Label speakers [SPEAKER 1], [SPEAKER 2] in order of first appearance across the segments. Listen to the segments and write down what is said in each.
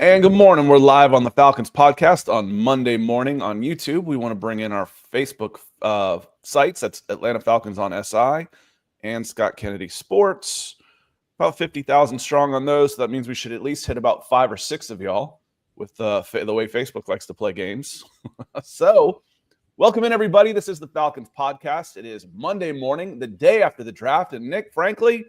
[SPEAKER 1] And good morning. We're live on the Falcons Podcast on Monday morning on YouTube. We want to bring in our Facebook sites. That's Atlanta Falcons on SI and Scott Kennedy Sports. About 50,000 strong on those. So that means we should at least hit about 5 or 6 of y'all with the way Facebook likes to play games. So welcome in, everybody. This is the Falcons Podcast. It is Monday morning, the day after the draft. And Nick, frankly,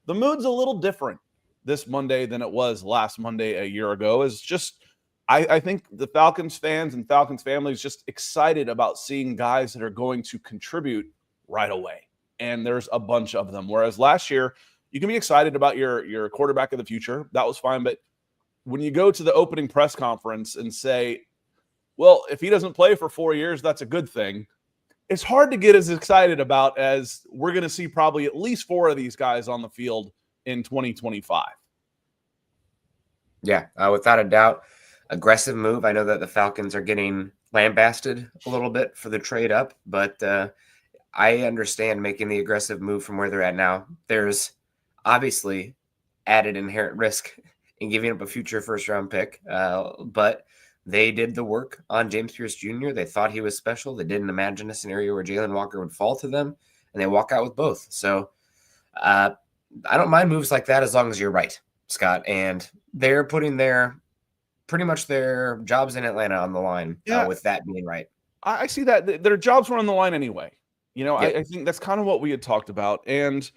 [SPEAKER 1] the mood's a little different this Monday than it was last Monday a year ago. Is just I think the Falcons fans and Falcons families just excited about seeing guys that are going to contribute right away. And there's a bunch of them. Whereas last year, you can be excited about your quarterback of the future. That was fine. But when you go to the opening press conference and say, well, if he doesn't play for 4 years, that's a good thing. It's hard to get as excited about as we're going to see probably at least 4 of these guys on the field in 2025.
[SPEAKER 2] Yeah, without a doubt, aggressive move. I know that the Falcons are getting lambasted a little bit for the trade up, but I understand making the aggressive move from where they're at now. There's obviously added inherent risk in giving up a future first-round pick, but they did the work on James Pierce Jr. They thought he was special. They didn't imagine a scenario where Jaylen Walker would fall to them, and they walk out with both. So I don't mind moves like that as long as you're right, Scott. And they're putting pretty much their jobs in Atlanta on the line with that being right.
[SPEAKER 1] I see that their jobs were on the line anyway. You know, I think that's kind of what we had talked about. And,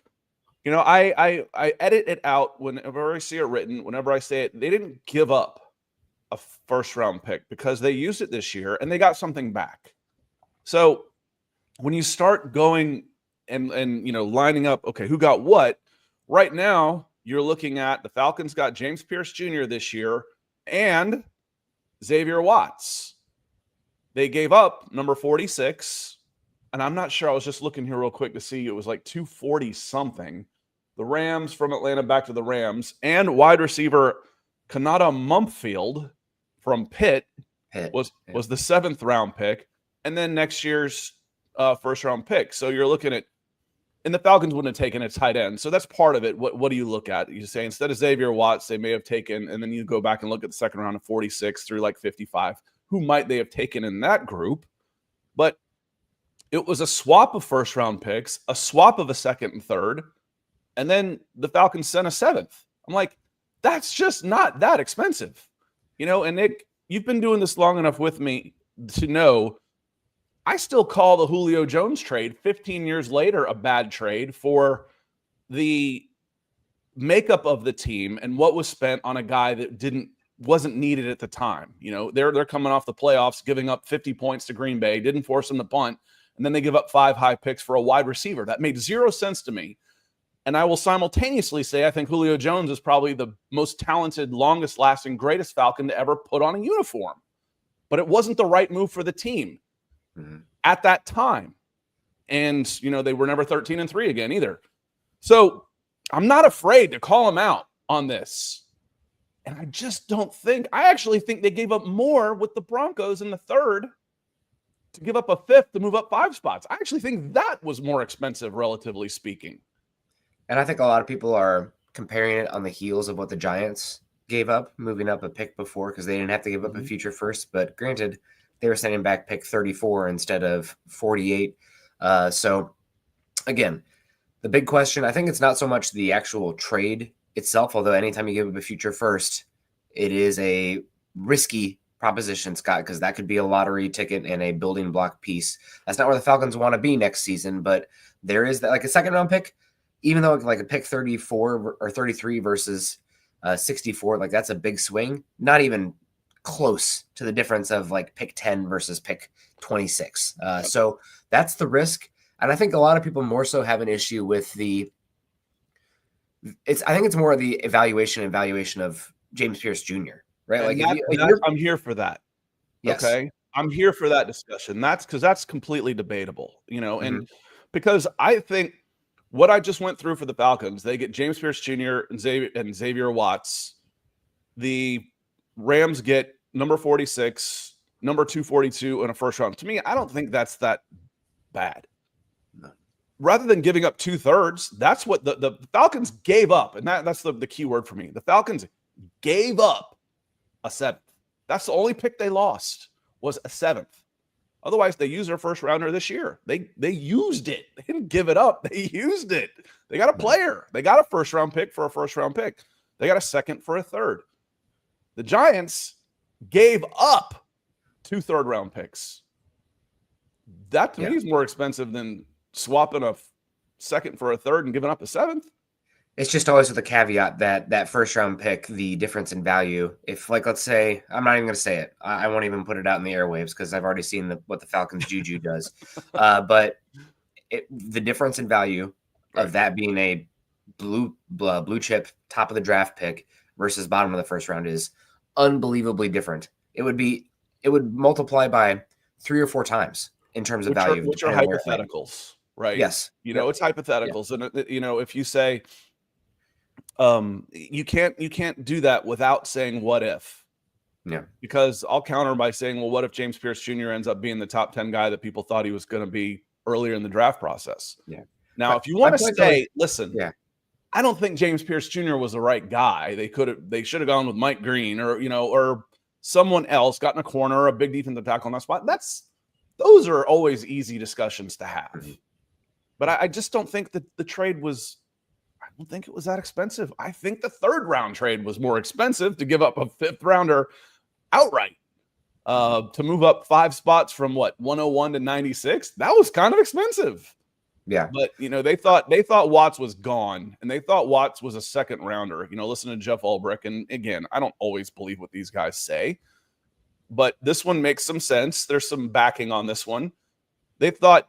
[SPEAKER 1] you know, I edit it out whenever I see it written, whenever I say it. They didn't give up a first-round pick because they used it this year and they got something back. So when you start going and you know, lining up, okay, who got what? Right now, you're looking at the Falcons got James Pierce Jr. this year and Xavier Watts. They gave up number 46, and I'm not sure. I was just looking here real quick to see. It was like 240-something. The Rams from Atlanta back to the Rams, and wide receiver Kanata Mumpfield from Pitt was the 7th-round pick, and then next year's first-round pick. So you're looking at, and the Falcons wouldn't have taken a tight end. So that's part of it. What do you look at? You say instead of Xavier Watts, they may have taken, and then you go back and look at the second round of 46 through like 55. Who might they have taken in that group? But it was a swap of first-round picks, a swap of a second and third, and then the Falcons sent a 7th. I'm like, that's just not that expensive. You know, and Nick, you've been doing this long enough with me to know I still call the Julio Jones trade 15 years later a bad trade for the makeup of the team and what was spent on a guy that wasn't needed at the time. You know, they're coming off the playoffs, giving up 50 points to Green Bay, didn't force them to punt, and then they give up 5 high picks for a wide receiver. That made 0 sense to me. And I will simultaneously say I think Julio Jones is probably the most talented, longest-lasting, greatest Falcon to ever put on a uniform. But it wasn't the right move for the team at that time. And, you know, they were never 13-3 again either. So I'm not afraid to call them out on this. And I just don't think – I actually think they gave up more with the Broncos in the 3rd to give up a 5th to move up 5 spots. I actually think that was more expensive, relatively speaking.
[SPEAKER 2] And I think a lot of people are comparing it on the heels of what the Giants gave up, moving up a pick before because they didn't have to give up a future first. But granted, they were sending back pick 34 instead of 48. So, again, the big question, I think it's not so much the actual trade itself, although anytime you give up a future first, it is a risky proposition, Scott, because that could be a lottery ticket and a building block piece. That's not where the Falcons want to be next season, but there is that, like a second-round pick, even though like a pick 34 or 33 versus 64, like that's a big swing, not even close to the difference of like pick 10 versus pick 26. So that's the risk. And I think a lot of people more so have an issue with I think it's more of the evaluation of James Pierce Jr., right?
[SPEAKER 1] Like I'm here for that.
[SPEAKER 2] Yes.
[SPEAKER 1] Okay. I'm here for that discussion. That's because that's completely debatable, you know, and because I think what I just went through for the Falcons, they get James Pierce Jr. and Xavier Watts. The Rams get number 46, number 242, and a first round. To me, I don't think that's that bad. No. Rather than giving up 2/3, that's what the Falcons gave up. And that's the key word for me. The Falcons gave up a 7th. That's the only pick they lost, was a 7th. Otherwise, they used their first rounder this year. They used it. They didn't give it up. They used it. They got a player. They got a first-round pick for a first-round pick. They got a second for a third. The Giants gave up 2 third-round picks. That, to me, is more expensive than swapping a second for a third and giving up a 7th.
[SPEAKER 2] It's just always with the caveat that first round pick, the difference in value. If, like, let's say, I'm not even going to say it. I won't even put it out in the airwaves because I've already seen what the Falcons juju does. But the difference in value of that being a blue chip top of the draft pick versus bottom of the first round is unbelievably different. It would multiply by 3 or 4 times in terms of value.
[SPEAKER 1] Which are hypotheticals, right?
[SPEAKER 2] Yes.
[SPEAKER 1] It's hypotheticals. Yeah. And, if you say, you can't do that without saying what if.
[SPEAKER 2] Yeah.
[SPEAKER 1] Because I'll counter by saying, well, what if James Pierce Jr. ends up being the top 10 guy that people thought he was going to be earlier in the draft process?
[SPEAKER 2] Yeah.
[SPEAKER 1] Now, if you want to say, listen,
[SPEAKER 2] yeah,
[SPEAKER 1] I don't think James Pierce Jr. was the right guy. They should have gone with Mike Green or someone else, gotten a corner, a big defensive tackle on that spot. Those are always easy discussions to have. Mm-hmm. But I just don't think that the trade was. I don't think it was that expensive. I think the 3rd round trade was more expensive to give up a 5th rounder outright to move up 5 spots from 101 to 96. That was kind of expensive.
[SPEAKER 2] Yeah.
[SPEAKER 1] But they thought Watts was gone, and they thought Watts was a 2nd rounder. Listen to Jeff Ulbrich, and again, I don't always believe what these guys say, but this one makes some sense. There's some backing on this one. They thought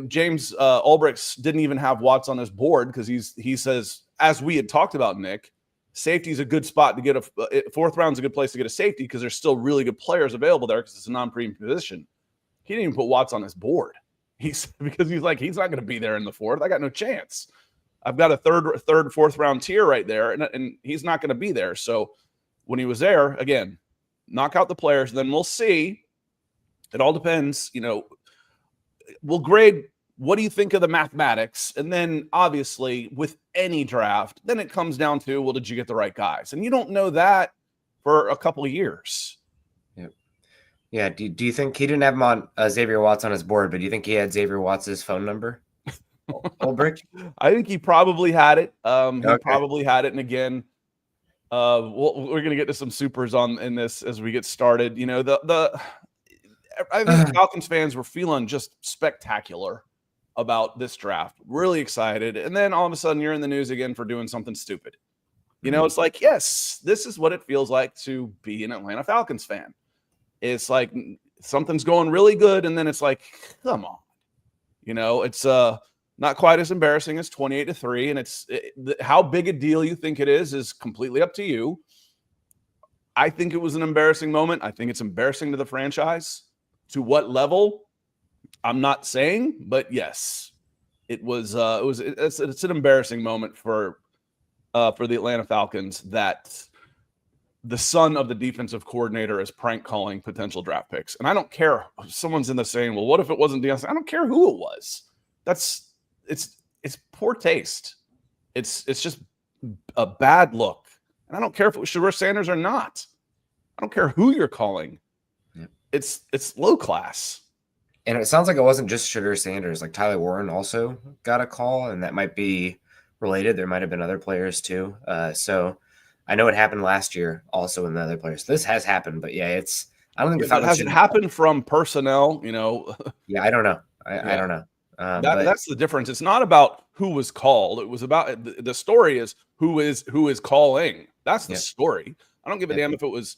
[SPEAKER 1] James Ulbrich didn't even have Watts on his board because he says, as we had talked about, Nick, safety is a good spot to get 4th round's a good place to get a safety because there's still really good players available there because it's a non-premium position. He didn't even put Watts on his board. Because he's like, he's not going to be there in the 4th. I got no chance. I've got a third, 4th round tier right there, and he's not going to be there. So when he was there, again, knock out the players, then we'll see. It all depends, we'll grade what do you think of the mathematics, and then obviously with any draft, then it comes down to, well, did you get the right guys? And you don't know that for a couple of years.
[SPEAKER 2] Yeah. Do you think he didn't have him on Xavier Watts on his board, but do you think he had Xavier Watts' phone number? Ulbrich?
[SPEAKER 1] I think he probably had it. He probably had it. And again, we're going to get to some supers in this as we get started. I think Falcons fans were feeling just spectacular about this draft, really excited. And then all of a sudden you're in the news again for doing something stupid. It's like, yes, this is what it feels like to be an Atlanta Falcons fan. It's like something's going really good, and then it's like, come on. It's not quite as embarrassing as 28-3, and how big a deal you think it is completely up to you. I think it was an embarrassing moment. I think it's embarrassing to the franchise. To what level? I'm not saying, but yes, it's an embarrassing moment for the Atlanta Falcons that the son of the defensive coordinator is prank calling potential draft picks. And I don't care. Someone's in the saying, well, what if it wasn't Deion? I don't care who it was. It's poor taste. It's just a bad look. And I don't care if it was Shedeur Sanders or not. I don't care who you're calling. Yeah. It's low class.
[SPEAKER 2] And it sounds like it wasn't just Shedeur Sanders. Like Tyler Warren also got a call, and that might be related. There might have been other players too. So I know it happened last year also in the other players. This has happened, but yeah, I don't think
[SPEAKER 1] it hasn't happened from personnel,
[SPEAKER 2] Yeah, I don't know. I don't know.
[SPEAKER 1] That's the difference. It's not about who was called. It was about the story is who is calling. That's the story. I don't give a damn if it was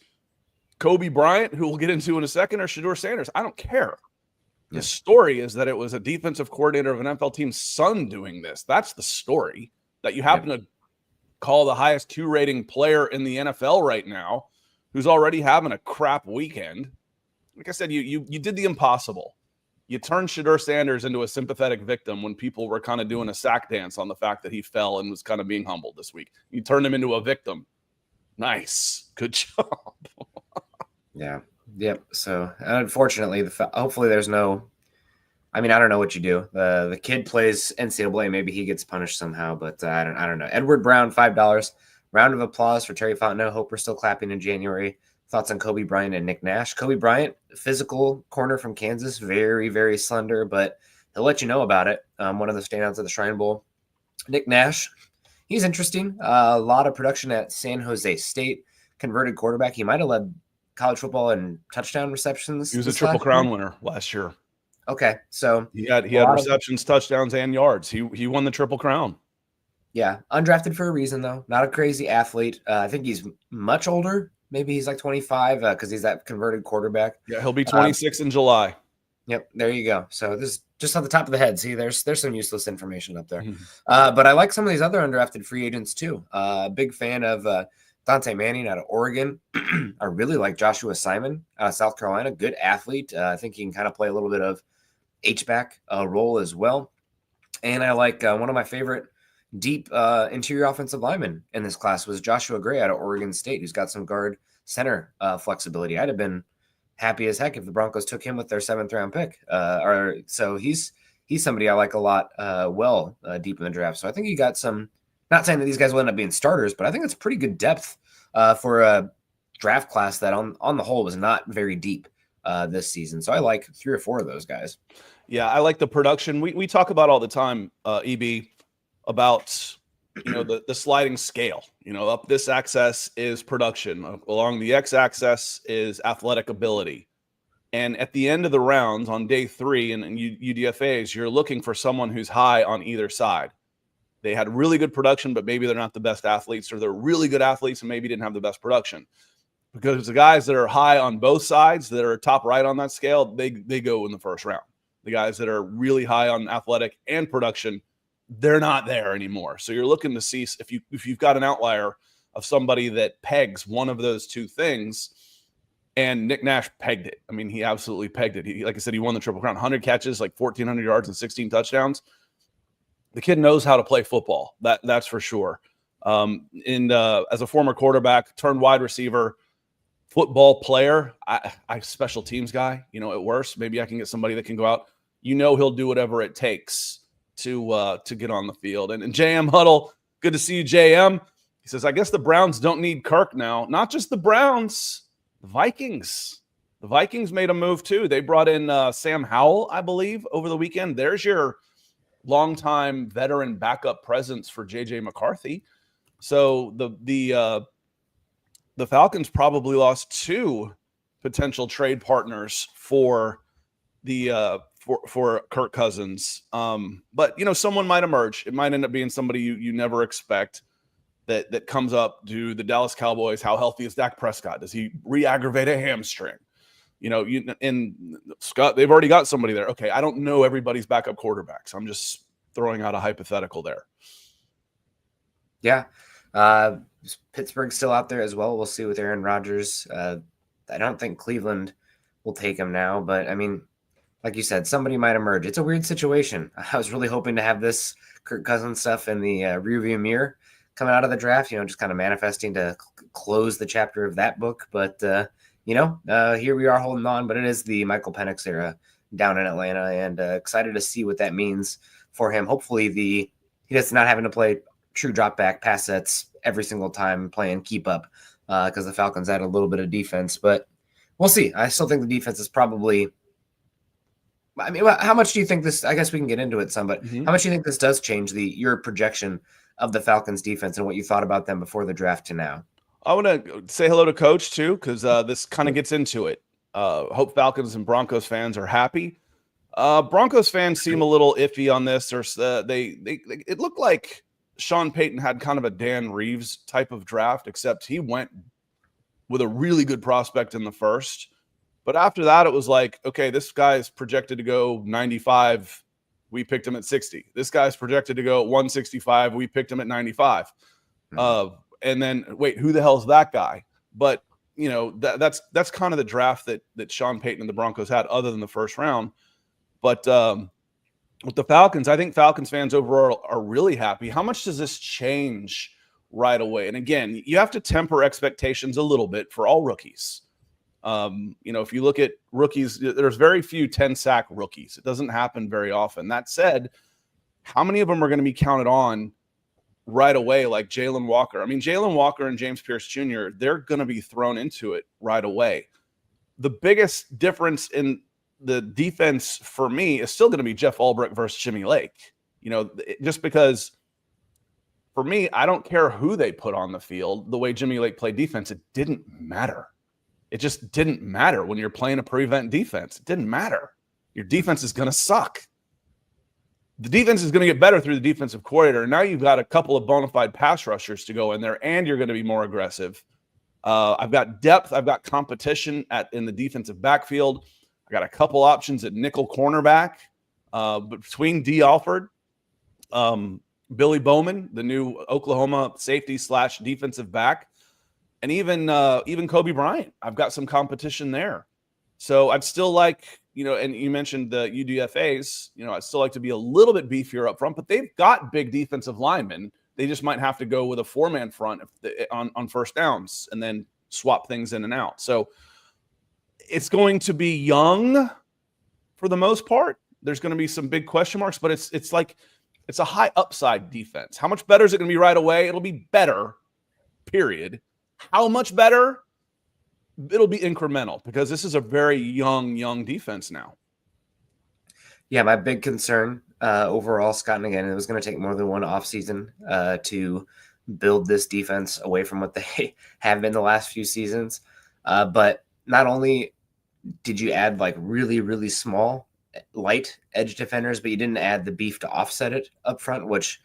[SPEAKER 1] Kobe Bryant, who we'll get into in a second, or Shedeur Sanders. I don't care. The story is that it was a defensive coordinator of an NFL team's son doing this. That's the story. That you happen to call the highest Q rating player in the NFL right now, who's already having a crap weekend. Like I said, you did the impossible. You turned Shedeur Sanders into a sympathetic victim when people were kind of doing a sack dance on the fact that he fell and was kind of being humbled this week. You turned him into a victim. Nice. Good job.
[SPEAKER 2] Yeah. Yep. So unfortunately, hopefully there's no. I mean, I don't know what you do. The kid plays NCAA. Maybe he gets punished somehow, but I don't know. Edward Brown, $5. Round of applause for Terry Fontenot. Hope we're still clapping in January. thoughts on Kobe Bryant and Nick Nash. Kobe Bryant, physical corner from Kansas, very, very slender, but he'll let you know about it. One of the standouts at the Shrine Bowl. Nick Nash, he's interesting. A lot of production at San Jose State, converted quarterback. He might have led college football in touchdown receptions.
[SPEAKER 1] He was a Triple Crown winner last year.
[SPEAKER 2] Okay, so
[SPEAKER 1] he had receptions, touchdowns, and yards. He won the Triple Crown.
[SPEAKER 2] Yeah, undrafted for a reason, though. Not a crazy athlete. I think he's much older. Maybe he's like 25 because he's that converted quarterback.
[SPEAKER 1] Yeah, he'll be 26 in July.
[SPEAKER 2] Yep, there you go. So this is just on the top of the head. See, there's some useless information up there. But I like some of these other undrafted free agents too. Big fan of Dante Manning out of Oregon. I really like Joshua Simon out of South Carolina. Good athlete. I think he can kind of play a little bit of H-back role as well. And I like one of my favorite deep interior offensive linemen in this class was Joshua Gray out of Oregon State, who's got some guard center flexibility. I'd have been happy as heck if the Broncos took him with their 7th round pick. So he's somebody I like a lot deep in the draft. So I think you got some, not saying that these guys will end up being starters, but I think it's pretty good depth for a draft class that on the whole was not very deep this season. So I like 3 or 4 of those guys.
[SPEAKER 1] Yeah, I like the production. We talk about all the time, EB, about the sliding scale. Up this axis is production, along the x-axis is athletic ability, and at the end of the rounds on day 3 and UDFAs, you're looking for someone who's high on either side. They had really good production, but maybe they're not the best athletes, or they're really good athletes and maybe didn't have the best production. Because the guys that are high on both sides, that are top right on that scale, they go in the first round. The guys that are really high on athletic and production, they're not there anymore. So you're looking to see if you've got an outlier of somebody that pegs one of those two things, and Nick Nash pegged it. I mean, he absolutely pegged it. Like I said, he won the Triple Crown, 100 catches, like 1,400 yards and 16 touchdowns. The kid knows how to play football. That's for sure. As a former quarterback turned wide receiver, football player, I special teams guy, at worst, maybe I can get somebody that can go out. He'll do whatever it takes to get on the field. And JM Huddle, good to see you, JM. He says, I guess the Browns don't need Kirk now. Not just the Browns, the Vikings. The Vikings made a move too. They brought in Sam Howell, I believe, over the weekend. There's your longtime veteran backup presence for JJ McCarthy. So the Falcons probably lost 2 potential trade partners for the for Kirk Cousins. But someone might emerge. It might end up being somebody you never expect that comes up to the Dallas Cowboys. How healthy is Dak Prescott? Does he re-aggravate a hamstring? And Scott, they've already got somebody there. Okay, I don't know everybody's backup quarterbacks. I'm just throwing out a hypothetical there.
[SPEAKER 2] Yeah. Pittsburgh's still out there as well. We'll see with Aaron Rodgers. I don't think Cleveland will take him now, but I mean, like you said, somebody might emerge. It's a weird situation. I was really hoping to have this Kirk Cousins stuff in the rearview mirror coming out of the draft, just kind of manifesting to close the chapter of that book. But, here we are holding on, but it is the Michael Penix era down in Atlanta, and excited to see what that means for him. Hopefully he does not having to play true drop back pass sets every single time playing keep up because the Falcons add a little bit of defense, but we'll see. I still think the defense is probably, I mean, how much do you think this, I guess we can get into it some, but how much do you think this does change your projection of the Falcons defense and what you thought about them before the draft to now?
[SPEAKER 1] I want to say hello to Coach too, because this kind of gets into it. Hope Falcons and Broncos fans are happy. Broncos fans seem a little iffy on this. It looked like Sean Payton had kind of a Dan Reeves type of draft, except he went with a really good prospect in the first. But after that, it was like, okay, this guy is projected to go 95. We picked him at 60. This guy's projected to go 165. We picked him at 95. And then, wait, who the hell is that guy? But, that's kind of the draft that Sean Payton and the Broncos had other than the first round. But with the Falcons, I think Falcons fans overall are really happy. How much does this change right away? And again, you have to temper expectations a little bit for all rookies. If you look at rookies, there's very few 10-sack rookies. It doesn't happen very often. That said, how many of them are going to be counted on right away like Jaylen Walker. I mean, Jaylen Walker and James Pierce Jr., they're going to be thrown into it right away. The biggest difference in the defense for me is still going to be Jeff Ulbrich versus Jimmy Lake. Just because for me, I don't care who they put on the field. The way Jimmy Lake played defense, it didn't matter. It just didn't matter when you're playing a prevent defense. It didn't matter. Your defense is going to suck. The defense is going to get better through the defensive coordinator. Now you've got a couple of bona fide pass rushers to go in there, and you're going to be more aggressive. I've got depth. I've got competition in the defensive backfield. I got a couple options at nickel cornerback between D. Alford, Billy Bowman, the new Oklahoma safety / defensive back, and even Kobe Bryant. I've got some competition there. So I'd still like, and you mentioned the UDFAs, I'd still like to be a little bit beefier up front, but they've got big defensive linemen. They just might have to go with a 4-man front on first downs and then swap things in and out. So it's going to be young for the most part. There's going to be some big question marks, but it's a high upside defense. How much better is it going to be right away? It'll be better, period. How much better? It'll be incremental because this is a very young defense now.
[SPEAKER 2] Yeah, my big concern overall, Scott, and again, it was going to take more than one offseason to build this defense away from what they have been the last few seasons. But not only did you add like really, really small, light edge defenders, but you didn't add the beef to offset it up front, which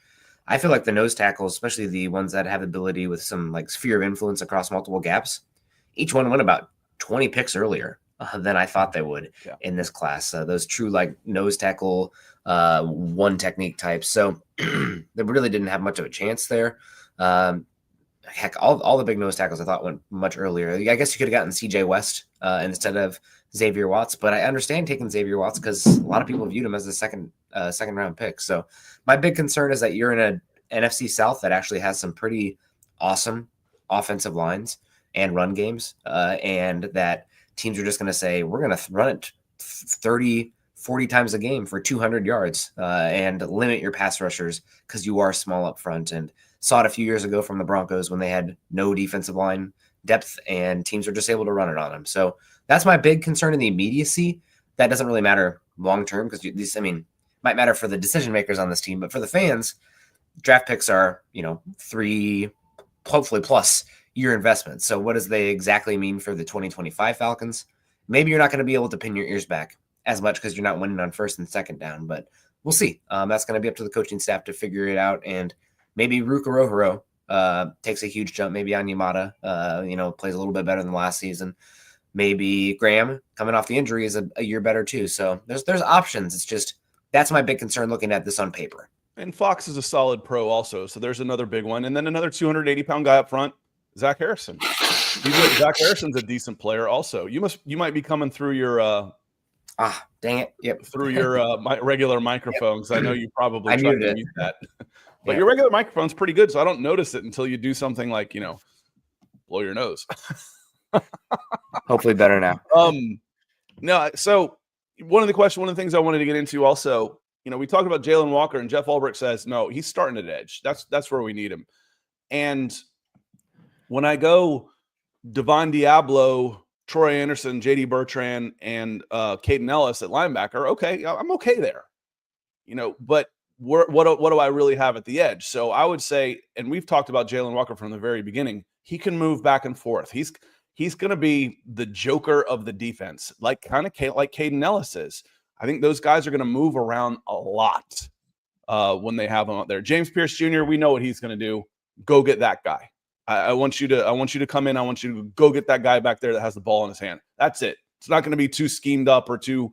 [SPEAKER 2] I feel like the nose tackles, especially the ones that have ability with some like sphere of influence across multiple gaps, each one went about 20 picks earlier than I thought they would in this class. Those true like nose tackle, one technique types. So they really didn't have much of a chance there. Heck, all the big nose tackles I thought went much earlier. I guess you could have gotten CJ West instead of Xavier Watts, but I understand taking Xavier Watts because a lot of people viewed him as a second round pick. So my big concern is that you're in an NFC South that actually has some pretty awesome offensive lines and run games, and that teams are just going to say, we're going to run it 30, 40 times a game for 200 yards and limit your pass rushers because you are small up front. And saw it a few years ago from the Broncos when they had no defensive line depth and teams were just able to run it on them. So that's my big concern in the immediacy. That doesn't really matter long-term because these, might matter for the decision makers on this team, but for the fans, draft picks are, 3, hopefully plus year investments. So what does they exactly mean for the 2025 Falcons? Maybe you're not going to be able to pin your ears back as much because you're not winning on first and second down, but we'll see. That's going to be up to the coaching staff to figure it out. And maybe Ruka Rohiro takes a huge jump. Maybe Anyamata, plays a little bit better than last season. Maybe Graham coming off the injury is a year better too. So there's options. It's just, that's my big concern looking at this on paper. And
[SPEAKER 1] Fox is a solid pro also. So there's another big one. And then another 280-pound guy up front, Zach Harrison. Zach Harrison's a decent player also. You might be coming through your
[SPEAKER 2] dang it. Yep.
[SPEAKER 1] Through your regular microphones. Yep. I know you probably tried to mute that. But your regular microphone's pretty good, so I don't notice it until you do something like, blow your nose.
[SPEAKER 2] Hopefully better now.
[SPEAKER 1] No, so one of the things I wanted to get into also, we talked about Jaylen Walker, and Jeff Ulbrich says, no, he's starting at edge. That's where we need him. And when I go Devon Diablo, Troy Anderson, J.D. Bertrand, and Caden Ellis at linebacker, okay, I'm okay there. But what do I really have at the edge? So I would say, and we've talked about Jaylen Walker from the very beginning, he can move back and forth. He's going to be the joker of the defense, like Caden Ellis is. I think those guys are going to move around a lot when they have him out there. James Pierce Jr., we know what he's going to do. Go get that guy. I want you to come in. I want you to go get that guy back there that has the ball in his hand. That's it. It's not going to be too schemed up or too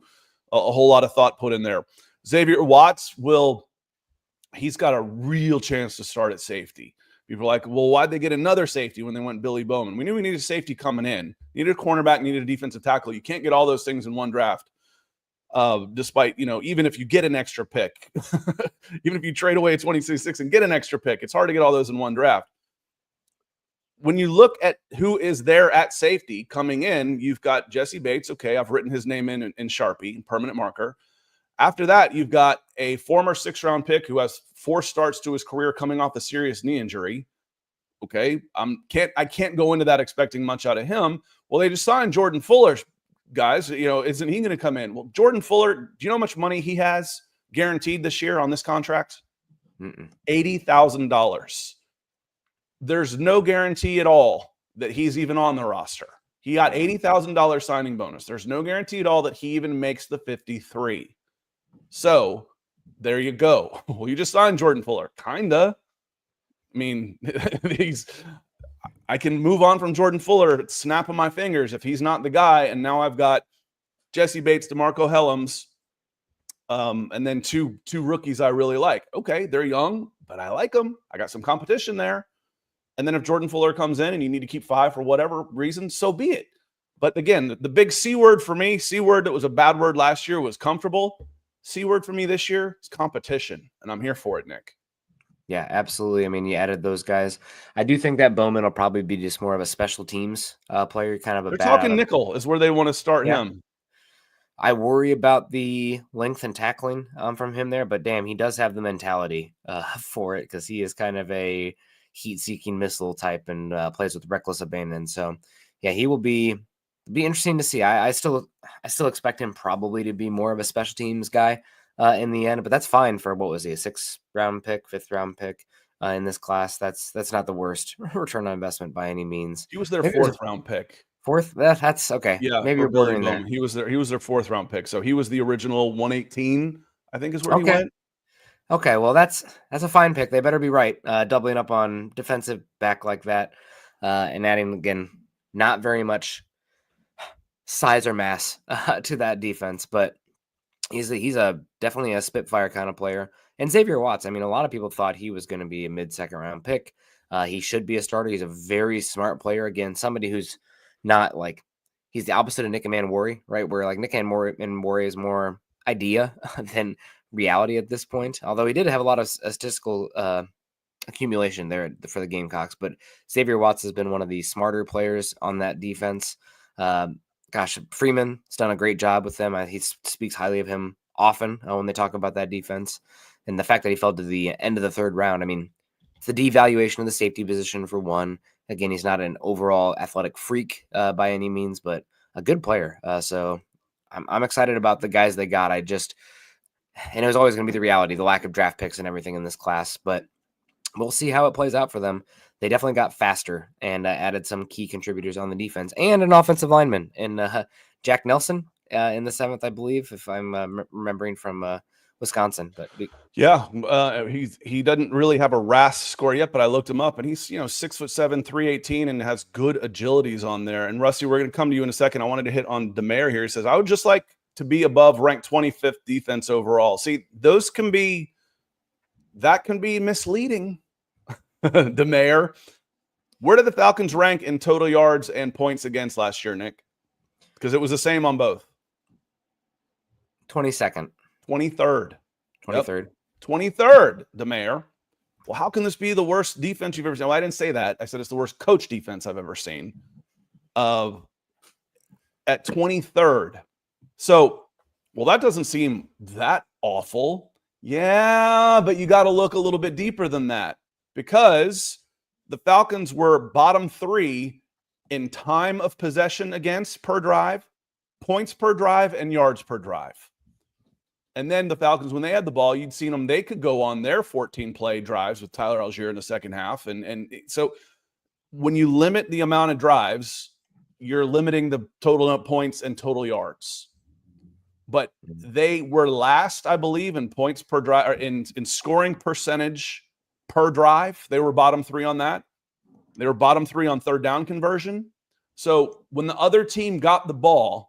[SPEAKER 1] a whole lot of thought put in there. Xavier Watts he's got a real chance to start at safety. People are like, well, why'd they get another safety when they went Billy Bowman? We knew we needed a safety coming in. Needed a cornerback, needed a defensive tackle. You can't get all those things in one draft. Despite, even if you get an extra pick, even if you trade away a 26-6 and get an extra pick, it's hard to get all those in one draft. When you look at who is there at safety coming in, you've got Jesse Bates. Okay, I've written his name in Sharpie, permanent marker. After that, you've got a former 6th-round pick who has 4 starts to his career coming off a serious knee injury. Okay, I can't go into that expecting much out of him. Well, they just signed Jordan Fuller, guys. Isn't he going to come in? Well, Jordan Fuller, do you know how much money he has guaranteed this year on this contract? $80,000. There's no guarantee at all that he's even on the roster. He got $80,000 signing bonus. There's no guarantee at all that he even makes the 53. So there you go. Well, you just signed Jordan Fuller. Kinda. I mean, I can move on from Jordan Fuller at the snap of my fingers if he's not the guy. And now I've got Jesse Bates, DeMarco Helms, and then two rookies I really like. Okay, they're young, but I like them. I got some competition there. And then if Jordan Fuller comes in and you need to keep 5 for whatever reason, so be it. But again, the big C word for me, C word that was a bad word last year, was comfortable. C word for me this year is competition, and I'm here for it, Nick.
[SPEAKER 2] Yeah, absolutely. I mean, you added those guys. I do think that Bowman will probably be just more of a special teams player, kind of a.
[SPEAKER 1] They're talking nickel is where they want to start him.
[SPEAKER 2] I worry about the length and tackling from him there, but damn, he does have the mentality for it because he is kind of a heat-seeking missile type and plays with reckless abandon. So, yeah, he will be interesting to see. I still expect him probably to be more of a special teams guy in the end, but that's fine for what was he, a 6th-round pick, 5th-round pick in this class. That's not the worst return on investment by any means.
[SPEAKER 1] He was their 4th-round pick.
[SPEAKER 2] 4th? That's okay.
[SPEAKER 1] Yeah,
[SPEAKER 2] maybe you're bordering there.
[SPEAKER 1] He was their 4th-round pick, so he was the original 118. I think is where he went.
[SPEAKER 2] Okay, well that's a fine pick. They better be right. Doubling up on defensive back like that, and adding again not very much size or mass to that defense, but he's definitely a Spitfire kind of player. And Xavier Watts, I mean, a lot of people thought he was going to be a mid-2nd round pick. He should be a starter. He's a very smart player. Again, somebody who's not like, he's the opposite of Nick and Manwari, right? Where like Nick and Manwari is more idea than reality at this point. Although he did have a lot of statistical accumulation there for the Gamecocks, but Xavier Watts has been one of the smarter players on that defense. Freeman's done a great job with them. He speaks highly of him often when they talk about that defense. And the fact that he fell to the end of the 3rd round, I mean, it's the devaluation of the safety position for one. Again, he's not an overall athletic freak by any means, but a good player. So I'm excited about the guys they got. And it was always going to be the reality, the lack of draft picks and everything in this class, but we'll see how it plays out for them. They definitely got faster and added some key contributors on the defense and an offensive lineman in Jack Nelson in the 7th, I believe, if I'm remembering from Wisconsin. But
[SPEAKER 1] he doesn't really have a RAS score yet, but I looked him up, and he's 6'7", 318, and has good agilities on there. And Rusty, we're going to come to you in a second. I wanted to hit on DeMare here. He says, I would just like to be above ranked 25th defense overall. See, that can be misleading. DeMare, where did the Falcons rank in total yards and points against last year, Nick? Because it was the same on both.
[SPEAKER 2] 22nd.
[SPEAKER 1] 23rd.
[SPEAKER 2] 23rd.
[SPEAKER 1] Yep. 23rd, DeMare. Well, how can this be the worst defense you've ever seen? Well, I didn't say that. I said it's the worst coach defense I've ever seen. At 23rd. So, well, that doesn't seem that awful. Yeah, but you got to look a little bit deeper than that, because the Falcons were bottom 3 in time of possession against per drive, points per drive, and yards per drive. And then the Falcons, when they had the ball, you'd seen them, they could go on their 14-play drives with Tyler Algier in the second half. And so when you limit the amount of drives, you're limiting the total points and total yards. But they were last, I believe, in points per drive, or in scoring percentage per drive. They were bottom 3 on that. They were bottom 3 on 3rd down conversion. So when the other team got the ball,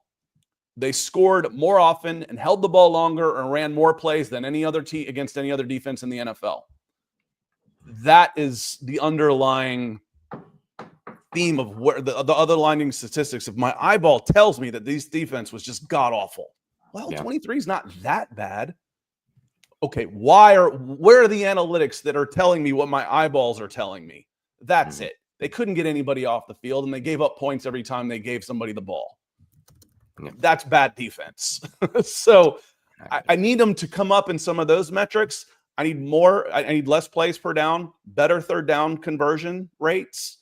[SPEAKER 1] they scored more often and held the ball longer and ran more plays than any other team against any other defense in the NFL. That is the underlying theme of where the underlying statistics of my eyeball tells me that this defense was just god awful. Well, 23 is not that bad. Okay, where are the analytics that are telling me what my eyeballs are telling me? That's it. They couldn't get anybody off the field, and they gave up points every time they gave somebody the ball. That's bad defense. So I need them to come up in some of those metrics. I need more. I need less plays per down, better third down conversion rates,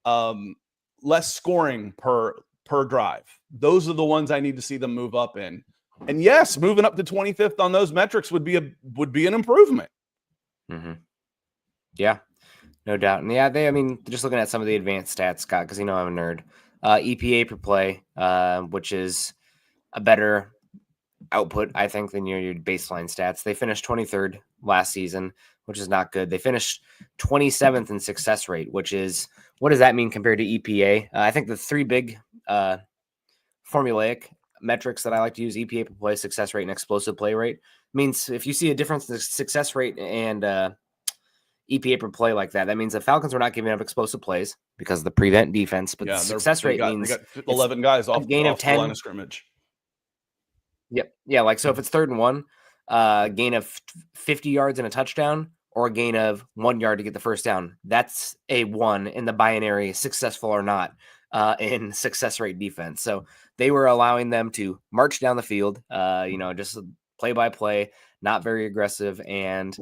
[SPEAKER 1] less scoring per drive. Those are the ones I need to see them move up in. And yes, moving up to 25th on those metrics would be an improvement.
[SPEAKER 2] Mm-hmm. Yeah, no doubt. And yeah, just looking at some of the advanced stats, Scott, because I'm a nerd. EPA per play, which is a better output, I think, than your baseline stats. They finished 23rd last season, which is not good. They finished 27th in success rate, which is, what does that mean compared to EPA? I think the three big formulaic metrics that I like to use, EPA per play, success rate, and explosive play rate, means if you see a difference in the success rate and EPA per play like that, that means the Falcons were not giving up explosive plays because of the prevent defense, but the success rate means
[SPEAKER 1] they got 11 guys off
[SPEAKER 2] gain of 10
[SPEAKER 1] the line of scrimmage.
[SPEAKER 2] Yep. Yeah. Like, so if it's 3rd and 1, gain of 50 yards and a touchdown, or a gain of 1 yard to get the first down, that's a 1 in the binary, successful or not, in success rate defense. So they were allowing them to march down the field, just play by play, not very aggressive. And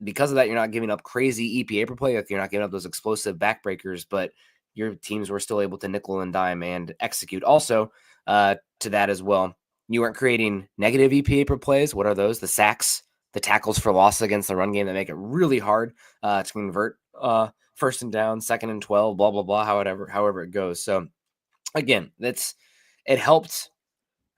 [SPEAKER 2] because of that, you're not giving up crazy EPA per play. Like, you're not giving up those explosive backbreakers, but your teams were still able to nickel and dime and execute. Also, to that as well, you weren't creating negative EPA per plays. What are those? The sacks, the tackles for loss against the run game that make it really hard to convert 1st and down, 2nd and 12, blah, blah, blah, however it goes. So again, it helped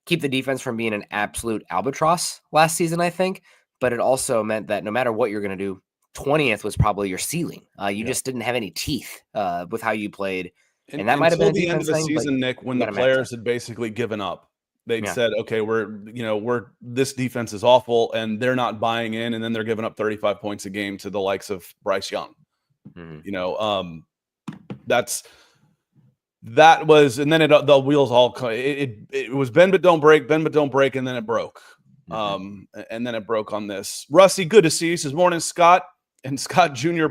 [SPEAKER 2] keep the defense from being an absolute albatross last season, I think, but it also meant that no matter what you're going to do, 20th was probably your ceiling. You just didn't have any teeth with how you played. And that might have been
[SPEAKER 1] the end of the season, Nick, when the players had basically given up. They'd said, okay, we're this defense is awful, and they're not buying in, and then they're giving up 35 points a game to the likes of Bryce Young. Mm-hmm. That was, and then the wheels all it was bend but don't break, and then it broke. Mm-hmm. And then it broke on this. Rusty, good to see you. Says morning, Scott and Scott Jr.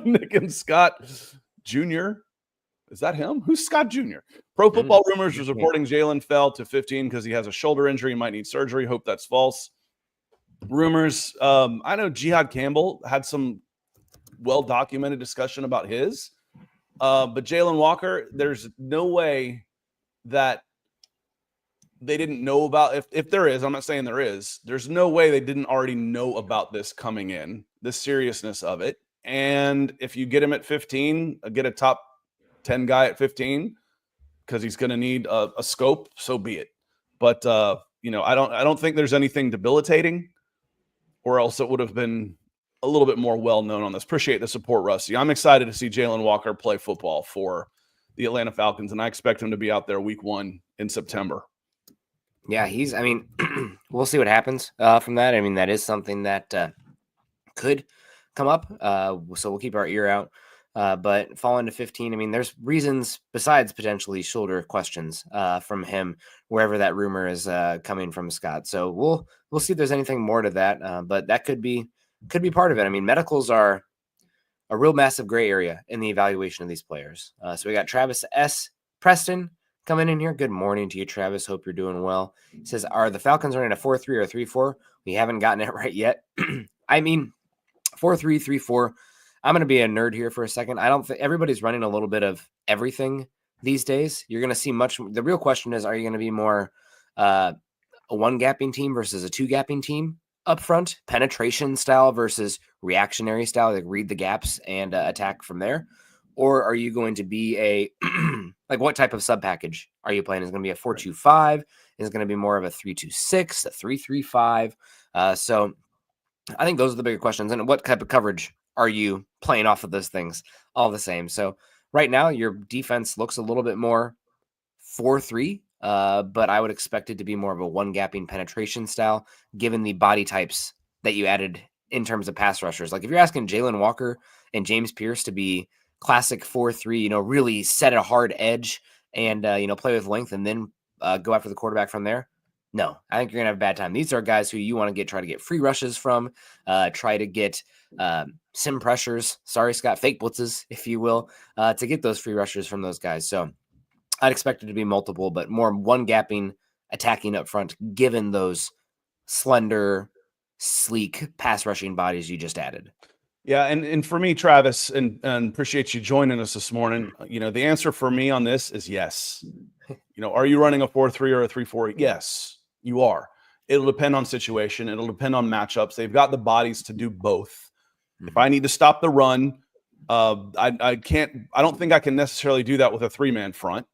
[SPEAKER 1] Nick and Scott Jr. Is that him? Who's Scott Jr.? Pro Football Rumors was reporting Jaylen fell to 15 because he has a shoulder injury. He might need surgery. Hope that's false. Rumors. I know Jihad Campbell had some well-documented discussion about his. But Jaylen Walker, there's no way that they didn't know about. If there is, I'm not saying there is. There's no way they didn't already know about this coming in, the seriousness of it. And if you get him at 15, get a top 10 guy at 15 because he's going to need a scope, so be it. But I don't think there's anything debilitating, or else it would have been a little bit more well known on this. Appreciate the support, Rusty. I'm excited to see Jaylen Walker play football for the Atlanta Falcons, and I expect him to be out there week 1 in September.
[SPEAKER 2] Yeah, we'll see what happens from that. That is something that could come up. So we'll keep our ear out. But falling to 15, there's reasons besides potentially shoulder questions from him, wherever that rumor is coming from, Scott. So we'll see if there's anything more to that. But that could be part of it. Medicals are a real massive gray area in the evaluation of these players. So we got Travis S. Preston coming in here. Good morning to you, Travis. Hope you're doing well. He says, are the Falcons running a 4-3 or 3-4? We haven't gotten it right yet. 4-3, 3-4. I'm going to be a nerd here for a second. I don't think everybody's running a little bit of everything these days. You're going to see much. The real question is, are you going to be more a one-gapping team versus a two-gapping team up front? Penetration style versus reactionary style, like read the gaps and attack from there? Or are you going to be a like what type of sub package are you playing? Is it going to be a 4-2-5? Is it going to be more of a 3-2-6, a 3-3-5? So I think those are the bigger questions. And what type of coverage are you playing off of those things? All the same. So right now your defense looks a little bit more 4-3, but I would expect it to be more of a one-gapping penetration style, given the body types that you added in terms of pass rushers. Like if you're asking Jaylen Walker and James Pierce to be classic 4-3, really set a hard edge and, play with length and then go after the quarterback from there. No, I think you're going to have a bad time. These are guys who you want to try to get free rushes from, try to get sim pressures. Sorry, Scott, fake blitzes, if you will, to get those free rushers from those guys. So I'd expect it to be multiple, but more one gapping attacking up front, given those slender, sleek pass rushing bodies you just added?
[SPEAKER 1] Yeah, and for me, Travis, and appreciate you joining us this morning. The answer for me on this is yes. Are you running a 4-3 or a 3-4? Yes, you are. It'll depend on situation. It'll depend on matchups. They've got the bodies to do both. If I need to stop the run, I can't. I don't think I can necessarily do that with a 3-man front.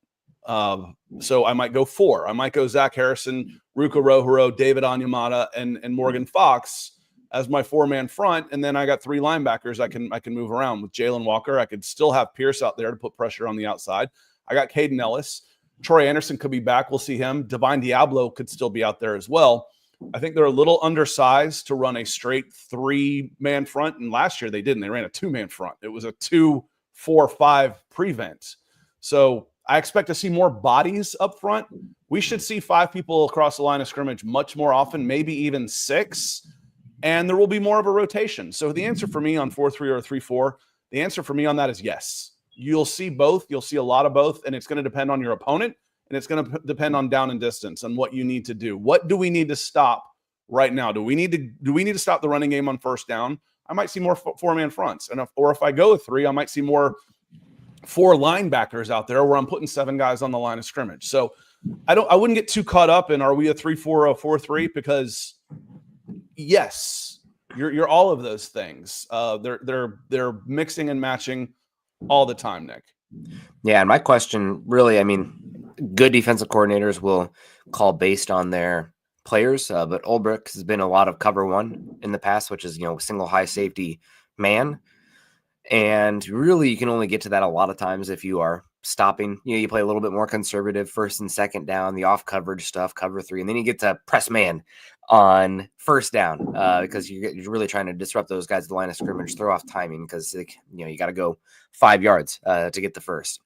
[SPEAKER 1] So I might go 4. I might go Zach Harrison, Ruka Rohuro, David Onyemata, and Morgan Fox as my 4-man front, and then I got 3 linebackers I can move around with Jaylen Walker. I could still have Pierce out there to put pressure on the outside. I got Caden Ellis. Troy Anderson could be back. We'll see him. Divine Diablo could still be out there as well. I think they're a little undersized to run a straight 3-man front, and last year they didn't. They ran a 2-man front. It was a 2-4-5 prevent. So I expect to see more bodies up front. We should see 5 people across the line of scrimmage much more often, maybe even 6. And there will be more of a rotation. So the answer for me on 4-3 or 3-4, the answer for me on that is yes. You'll see both. You'll see a lot of both, and it's going to depend on your opponent, and it's going to depend on down and distance and what you need to do. What do we need to stop right now? Do we need to stop the running game on first down? I might see more 4-man fronts, and if I go with 3, I might see more 4 linebackers out there where I'm putting 7 guys on the line of scrimmage. So I wouldn't get too caught up in, are we a 3-4 or a 4-3? Because yes, you're all of those things. They're mixing and matching all the time, Nick.
[SPEAKER 2] Yeah, and my question really, good defensive coordinators will call based on their players, but Ulbrich has been a lot of cover 1 in the past, which is, single high safety man. And really, you can only get to that a lot of times if you are stopping. You play a little bit more conservative first and second down, the off coverage stuff, cover 3, and then you get to press man on first down because you're really trying to disrupt those guys at the line of scrimmage, throw off timing because you got to go 5 yards to get the first.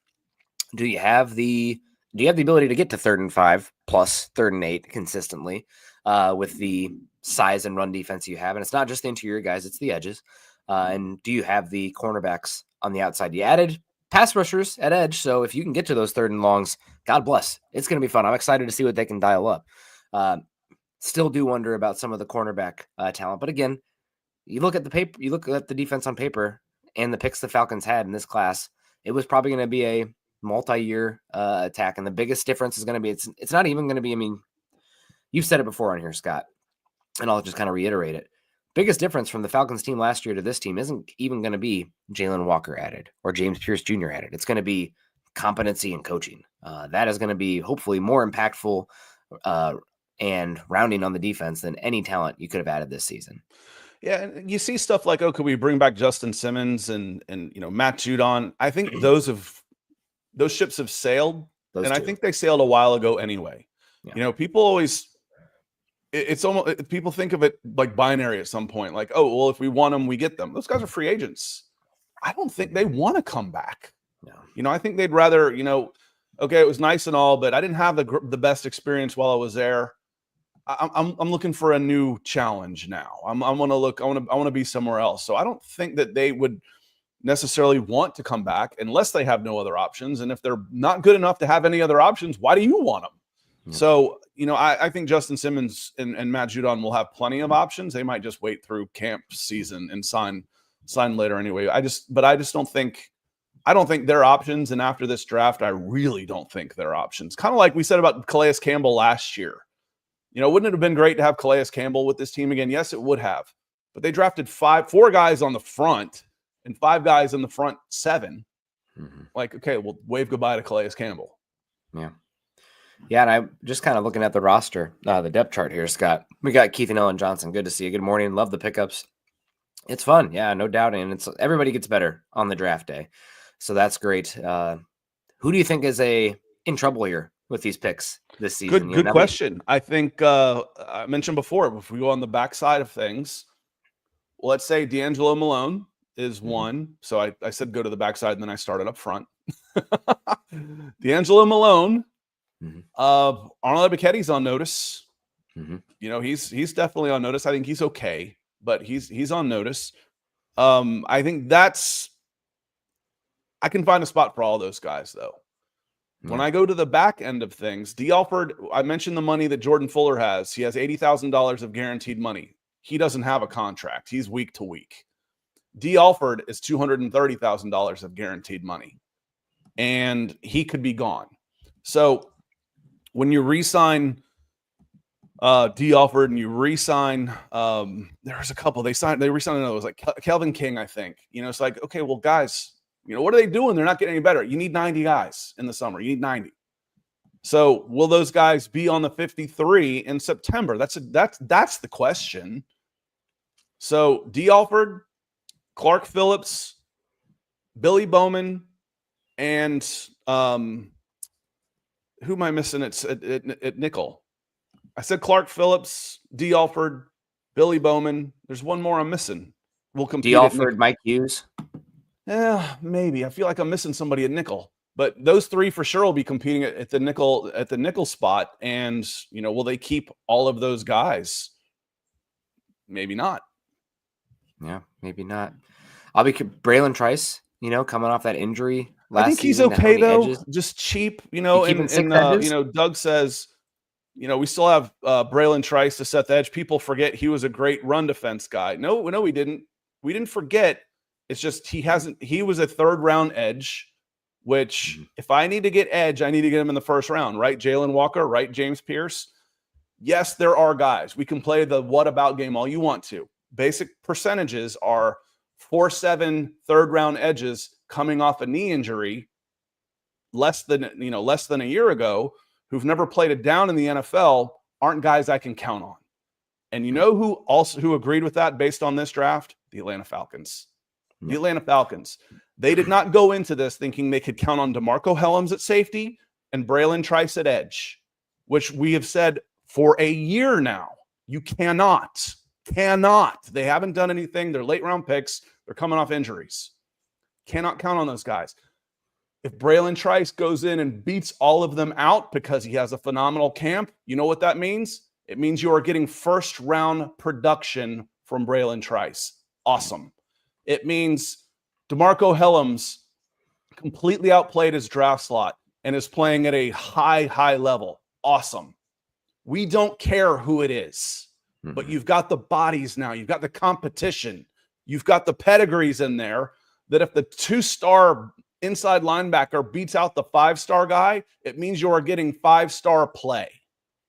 [SPEAKER 2] Do you have the ability to get to 3rd and 5 plus 3rd and 8 consistently with the size and run defense you have? And it's not just the interior guys, it's the edges. And do you have the cornerbacks on the outside? You added pass rushers at edge, so if you can get to those 3rd and longs, God bless. It's going to be fun. I'm excited to see what they can dial up. Still do wonder about some of the cornerback talent. But again, you look at the paper, you look at the defense on paper and the picks the Falcons had in this class, it was probably going to be a multi-year attack. And the biggest difference is going to be, it's not even going to be, you've said it before on here, Scott, and I'll just kind of reiterate it. Biggest difference from the Falcons team last year to this team isn't even going to be Jaylen Walker added or James Pierce Jr. added. It's going to be competency and coaching. That is going to be hopefully more impactful and rounding on the defense than any talent you could have added this season.
[SPEAKER 1] Yeah, and you see stuff like, could we bring back Justin Simmons and Matt Judon? I think those ships have sailed, I think they sailed a while ago anyway. Yeah. People always, it's almost, people think of it like binary at some point, like, well, if we want them, we get them. Those guys are free agents. I don't think they want to come back. No. I think they'd rather, okay, it was nice and all, but I didn't have the best experience while I was there. I'm looking for a new challenge now. I want to be somewhere else. So I don't think that they would necessarily want to come back unless they have no other options. And if they're not good enough to have any other options, why do you want them? Yeah. So, I think Justin Simmons and Matt Judon will have plenty of options. They might just wait through camp season and sign later anyway. I just don't think they're options. And after this draft, I really don't think they're options. Kind of like we said about Calais Campbell last year. Wouldn't it have been great to have Calais Campbell with this team again? Yes, it would have. But they drafted 4 guys on the front and 5 guys in the front 7. Mm-hmm. Like, okay, well, wave goodbye to Calais Campbell.
[SPEAKER 2] Yeah. Yeah, and I'm just kind of looking at the roster, the depth chart here, Scott. We got Keith and Ellen Johnson. Good to see you. Good morning. Love the pickups. It's fun. Yeah, no doubt. And everybody gets better on the draft day. So that's great. Who do you think is in trouble here with these picks this season?
[SPEAKER 1] Good question. I think I mentioned before, if we go on the backside of things, let's say D'Angelo Malone is one. So I said go to the backside, and then I started up front. D'Angelo Malone, Arnold Ebiketti's on notice. Mm-hmm. He's definitely on notice. I think he's okay, but he's on notice. I think I can find a spot for all those guys though. When I go to the back end of things, D. Alford, I mentioned the money that Jordan Fuller has. He has $80,000 of guaranteed money. He doesn't have a contract. He's week to week. D. Alford is $230,000 of guaranteed money, and he could be gone. So when you re-sign D. Alford and you re-sign, there was a couple. They re-signed another. It was like Kelvin King, I think. It's like, okay, well, guys, what are they doing? They're not getting any better. You need 90 guys in the summer. You need 90. So will those guys be on the 53 in September? That's the question. So D. Alford, Clark Phillips, Billy Bowman, and who am I missing at nickel? I said Clark Phillips, D. Alford, Billy Bowman. There's one more I'm missing. We'll compete.
[SPEAKER 2] D. Alford, Mike Hughes.
[SPEAKER 1] Yeah, maybe. I feel like I'm missing somebody at nickel. But those three for sure will be competing at the nickel spot. And, will they keep all of those guys? Maybe not.
[SPEAKER 2] Yeah, maybe not. I'll be Braylon Trice, coming off that injury last season.
[SPEAKER 1] I think he's okay, though. Just cheap, and Doug says, we still have Braylon Trice to set the edge. People forget he was a great run defense guy. No, we didn't. We didn't forget. It's just he was a third round edge, which if I need to get edge, I need to get him in the first round, right? Jaylen Walker, right? James Pierce. Yes, there are guys. We can play the what about game all you want to. Basic percentages are 4.7 third round edges coming off a knee injury less than a year ago, who've never played it down in the NFL, aren't guys I can count on. And who agreed with that based on this draft? The Atlanta Falcons. The Atlanta Falcons. They did not go into this thinking they could count on DeMarco Hellams at safety and Braylon Trice at edge, which we have said for a year now. You cannot. They haven't done anything. They're late round picks. They're coming off injuries. Cannot count on those guys. If Braylon Trice goes in and beats all of them out because he has a phenomenal camp, you know what that means? It means you are getting first round production from Braylon Trice. Awesome. It means DeMarco Hellams completely outplayed his draft slot and is playing at a high level. Awesome. We don't care who it is, but you've got the bodies now. You've got the competition. You've got the pedigrees in there that if the 2-star inside linebacker beats out the 5-star guy, it means you are getting 5-star play.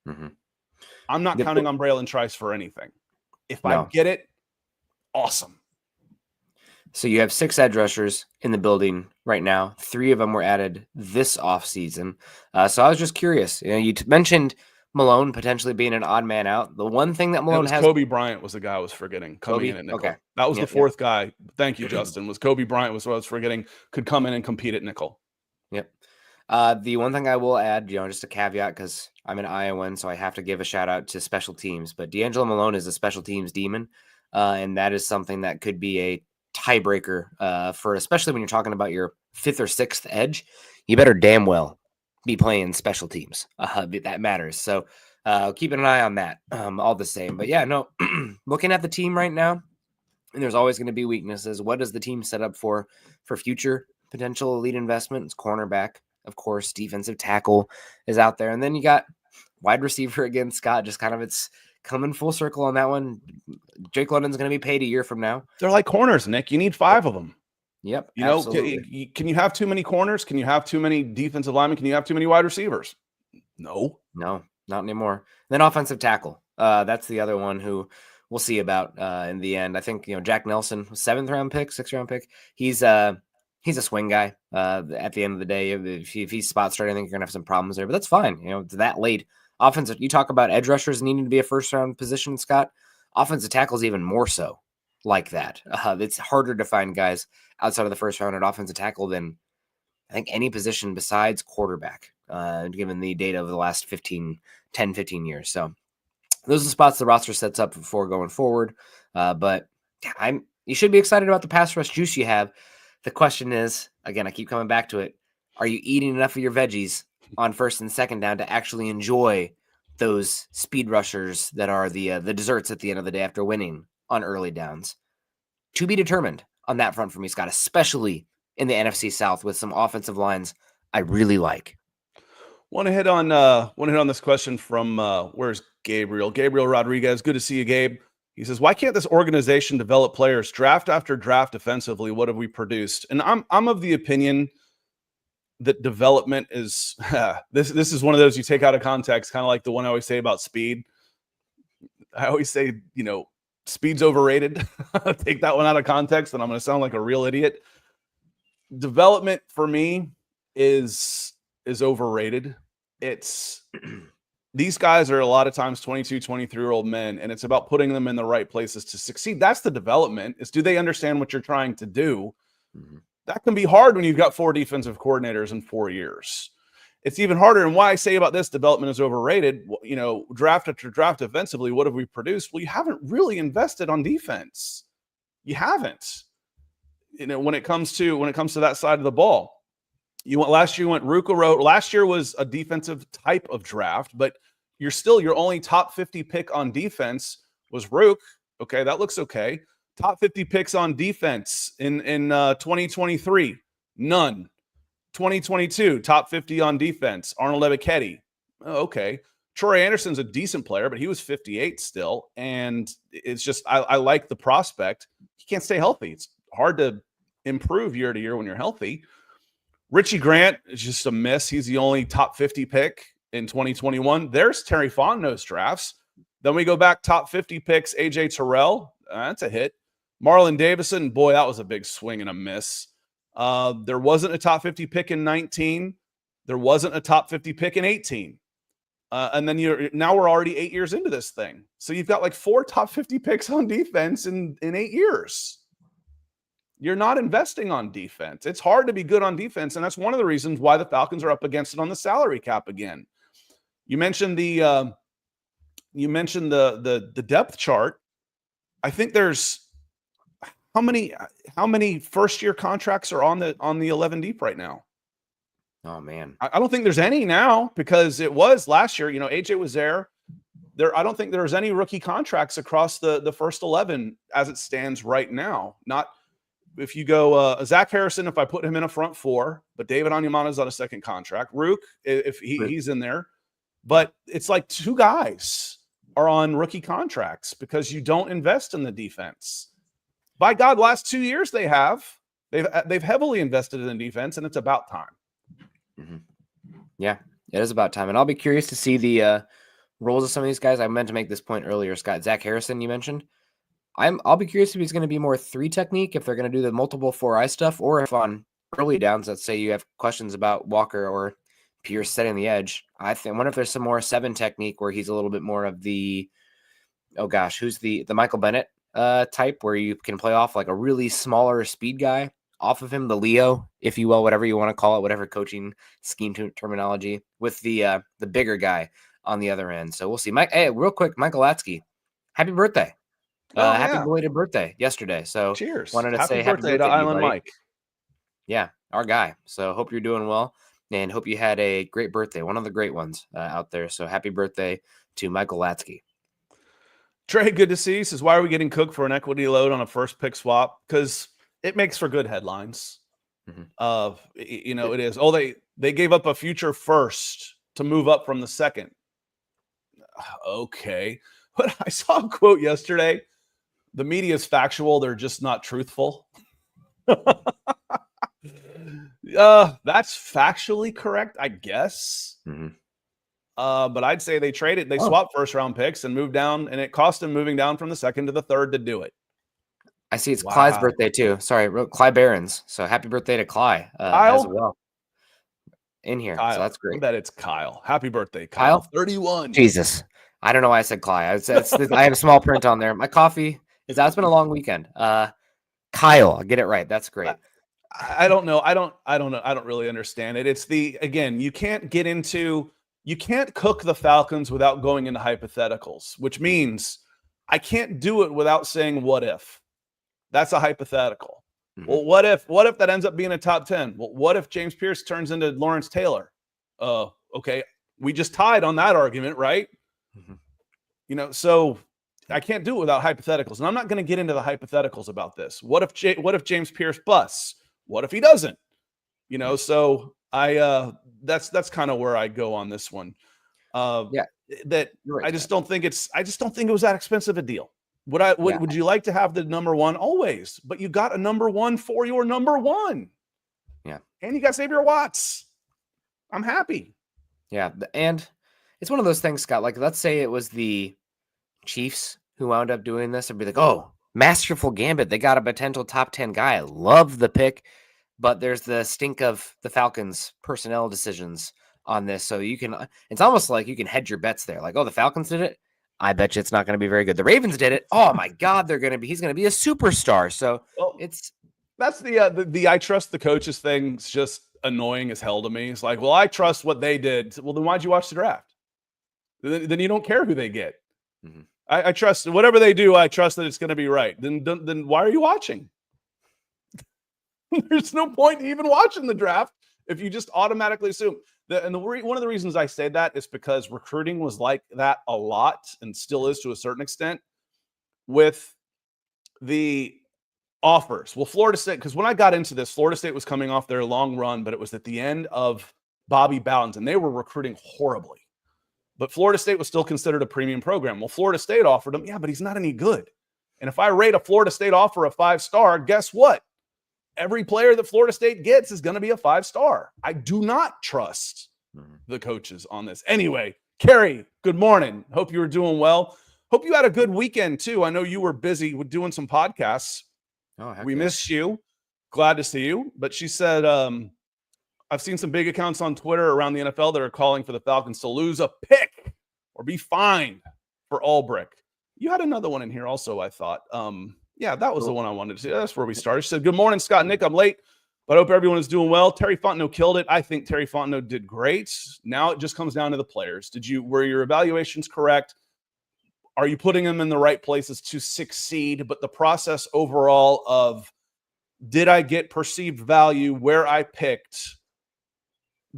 [SPEAKER 1] I'm not counting on Braylon Trice for anything. If I get it, awesome.
[SPEAKER 2] So you have 6 edge rushers in the building right now. 3 of them were added this offseason. So I was just curious. You mentioned Malone potentially being an odd man out. The one thing that Malone has...
[SPEAKER 1] Kobe Bryant was the guy I was forgetting coming in at nickel. Okay. That was the fourth guy. Thank you, Justin. Was Kobe Bryant was what I was forgetting. Could come in and compete at nickel.
[SPEAKER 2] Yep. The one thing I will add, just a caveat, because I'm an Iowan, so I have to give a shout out to special teams. But D'Angelo Malone is a special teams demon, and that is something that could be a tiebreaker for, especially when you're talking about your 5th or 6th edge. You better damn well be playing special teams. That matters. So keeping an eye on that all the same. But yeah, no, looking at the team right now, and there's always going to be weaknesses. What does the team set up for future potential elite investment? It's cornerback, of course. Defensive tackle is out there. And then you got wide receiver again, Scott. Just kind of it's coming full circle on that one. Jake London's going to be paid a year from now.
[SPEAKER 1] They're like corners, Nick. You need 5 of them.
[SPEAKER 2] Yep.
[SPEAKER 1] Can you have too many corners? Can you have too many defensive linemen? Can you have too many wide receivers? No,
[SPEAKER 2] not anymore. Then offensive tackle. That's the other one who we'll see about in the end. I think, Jack Nelson, 7th round pick, 6th round pick. He's a swing guy. At the end of the day, if he's spot starting, I think you're gonna have some problems there, but that's fine. It's that late. Offensive, you talk about edge rushers needing to be a first round position, Scott. Offensive tackle is even more so like that. It's harder to find guys outside of the first round at offensive tackle than I think any position besides quarterback, given the data of the last 10, 15 years. So those are the spots the roster sets up for going forward. But you should be excited about the pass rush juice you have. The question is, again, I keep coming back to it. Are you eating enough of your veggies on first and second down to actually enjoy those speed rushers that are the desserts at the end of the day after winning on early downs? To be determined on that front for me, Scott, especially in the NFC South with some offensive lines I really like.
[SPEAKER 1] Want to hit on this question from where's Gabriel? Gabriel Rodriguez. Good to see you, Gabe. He says, "Why can't this organization develop players draft after draft defensively? What have we produced?" And I'm of the opinion that development is this is one of those you take out of context, kind of like the one I always say about speed. I always say, speed's overrated. Take that one out of context, and I'm going to sound like a real idiot. Development for me is overrated. It's these guys are a lot of times 22, 23-year-old men, and it's about putting them in the right places to succeed. That's the development, is do they understand what you're trying to do? Mm-hmm. That can be hard when you've got 4 defensive coordinators in 4 years. It's even harder. And why I say about this development is overrated, draft after draft defensively, what have we produced? Well, you haven't really invested on defense. You haven't. When it comes to that side of the ball. Last year you went Ruka. Last year was a defensive type of draft, but your only top 50 pick on defense was Rook. Okay, that looks okay. Top 50 picks on defense in 2023, none. 2022, top 50 on defense, Arnold Ebiketie. Oh, okay. Troy Anderson's a decent player, but he was 58 still, and it's just I like the prospect. He can't stay healthy. It's hard to improve year to year when you're healthy. Richie Grant is just a miss. He's the only top 50 pick in 2021. There's Terry Fontenot's drafts. Then we go back top 50 picks, A.J. Terrell. That's a hit. Marlon Davison, boy, that was a big swing and a miss. There wasn't a top 50 pick in 19. There wasn't a top 50 pick in 18. And then now we're already 8 years into this thing. So you've got like 4 top 50 picks on defense in 8 years. You're not investing on defense. It's hard to be good on defense, and that's one of the reasons why the Falcons are up against it on the salary cap again. You mentioned the depth chart. I think there's how many first-year contracts are on the 11 deep right now?
[SPEAKER 2] Oh man,
[SPEAKER 1] I don't think there's any now, because it was last year. AJ was there. I don't think there's any rookie contracts across the first 11 as it stands right now. Not if you go Zach Harrison, if I put him in a front 4, but David Onyemata's on a second contract. Rook, if he's in there, but it's like 2 guys are on rookie contracts because you don't invest in the defense. By God, last 2 years they've heavily invested in the defense, and it's about time.
[SPEAKER 2] Mm-hmm. Yeah, it is about time, and I'll be curious to see the roles of some of these guys. I meant to make this point earlier, Scott. Zach Harrison, you mentioned. I'll be curious if he's going to be more 3 technique, if they're going to do the multiple 4-eye stuff, or if on early downs, let's say you have questions about Walker or Pierce setting the edge. I wonder if there's some more 7 technique where he's a little bit more of the, who's the Michael Bennett type, where you can play off like a really smaller speed guy off of him, the Leo, if you will, whatever you want to call it, whatever coaching scheme terminology, with the bigger guy on the other end. So we'll see. Hey, real quick, Michael Latsky, happy birthday. Happy belated birthday yesterday. So
[SPEAKER 1] cheers.
[SPEAKER 2] Wanted to say happy birthday to Island Mike. Yeah, our guy. So hope you're doing well, and hope you had a great birthday. One of the great ones out there. So happy birthday to Michael Latsky.
[SPEAKER 1] Trey, good to see you. Says, why are we getting cooked for an equity load on a first pick swap? Because it makes for good headlines. Mm-hmm. It is. Oh, they gave up a future first to move up from the second. Okay. But I saw a quote yesterday. The media is factual. They're just not truthful. That's factually correct, I guess. Mm-hmm. But I'd say they swapped first round picks and moved down, and it cost them moving down from the second to the third to do it.
[SPEAKER 2] I see it's Clyde's birthday too. Sorry, Clyde Barons. So happy birthday to Clyde as well. In here.
[SPEAKER 1] Kyle.
[SPEAKER 2] So that's great.
[SPEAKER 1] I bet it's Kyle. Happy birthday, Kyle. 31.
[SPEAKER 2] Jesus. I don't know why I said Clyde. I have a small print on there. My coffee is out. It's been a long weekend. Kyle, I'll get it right. That's great.
[SPEAKER 1] I don't know. I don't know. I don't really understand it. It's you can't cook the Falcons without going into hypotheticals, which means I can't do it without saying what if. That's a hypothetical. Mm-hmm. Well, what if that ends up being a top 10? Well, what if James Pierce turns into Lawrence Taylor? Okay. We just tied on that argument, right? Mm-hmm. So I can't do it without hypotheticals. And I'm not going to get into the hypotheticals about this. What if James Pierce busts? What if he doesn't? So That's kind of where I go on this one.
[SPEAKER 2] Yeah,
[SPEAKER 1] that
[SPEAKER 2] right,
[SPEAKER 1] I just don't think it was that expensive a deal. Would you like to have the number one? Always, but you got a number one for your number one.
[SPEAKER 2] Yeah.
[SPEAKER 1] And you got Xavier Watts. I'm happy.
[SPEAKER 2] Yeah. And it's one of those things, Scott, like let's say it was the Chiefs who wound up doing this and be like, oh, masterful gambit. They got a potential top 10 guy. I love the pick, but there's the stink of the Falcons personnel decisions on this. So it's almost like you can hedge your bets there. Like, oh, the Falcons did it. I bet you it's not going to be very good. The Ravens did it. Oh my God, he's going to be a superstar. So
[SPEAKER 1] that's the I trust the coaches thing's just annoying as hell to me. It's like, well, I trust what they did. Well, then why'd you watch the draft? Then you don't care who they get. Mm-hmm. I trust whatever they do. I trust that it's going to be right. Then why are you watching? There's no point even watching the draft if you just automatically assume. One of the reasons I say that is because recruiting was like that a lot and still is to a certain extent with the offers. Well, Florida State, because when I got into this, Florida State was coming off their long run, but it was at the end of Bobby Bowden's, and they were recruiting horribly. But Florida State was still considered a premium program. Well, Florida State offered him, yeah, but he's not any good. And if I rate a Florida State offer a 5-star, guess what? Every player that Florida State gets is going to be a 5-star. I do not trust the coaches on this. Anyway, Carrie, good morning. Hope you were doing well. Hope you had a good weekend, too. I know you were busy with doing some podcasts. We missed you. Glad to see you. But she said, I've seen some big accounts on Twitter around the NFL that are calling for the Falcons to lose a pick or be fined for Ulbrich. You had another one in here also, I thought. Yeah, that was the one I wanted to see. That's where we started. She said, good morning, Scott and Nick. I'm late, but I hope everyone is doing well. Terry Fontenot killed it. I think Terry Fontenot did great. Now it just comes down to the players. Were your evaluations correct? Are you putting them in the right places to succeed? But the process overall of, did I get perceived value where I picked?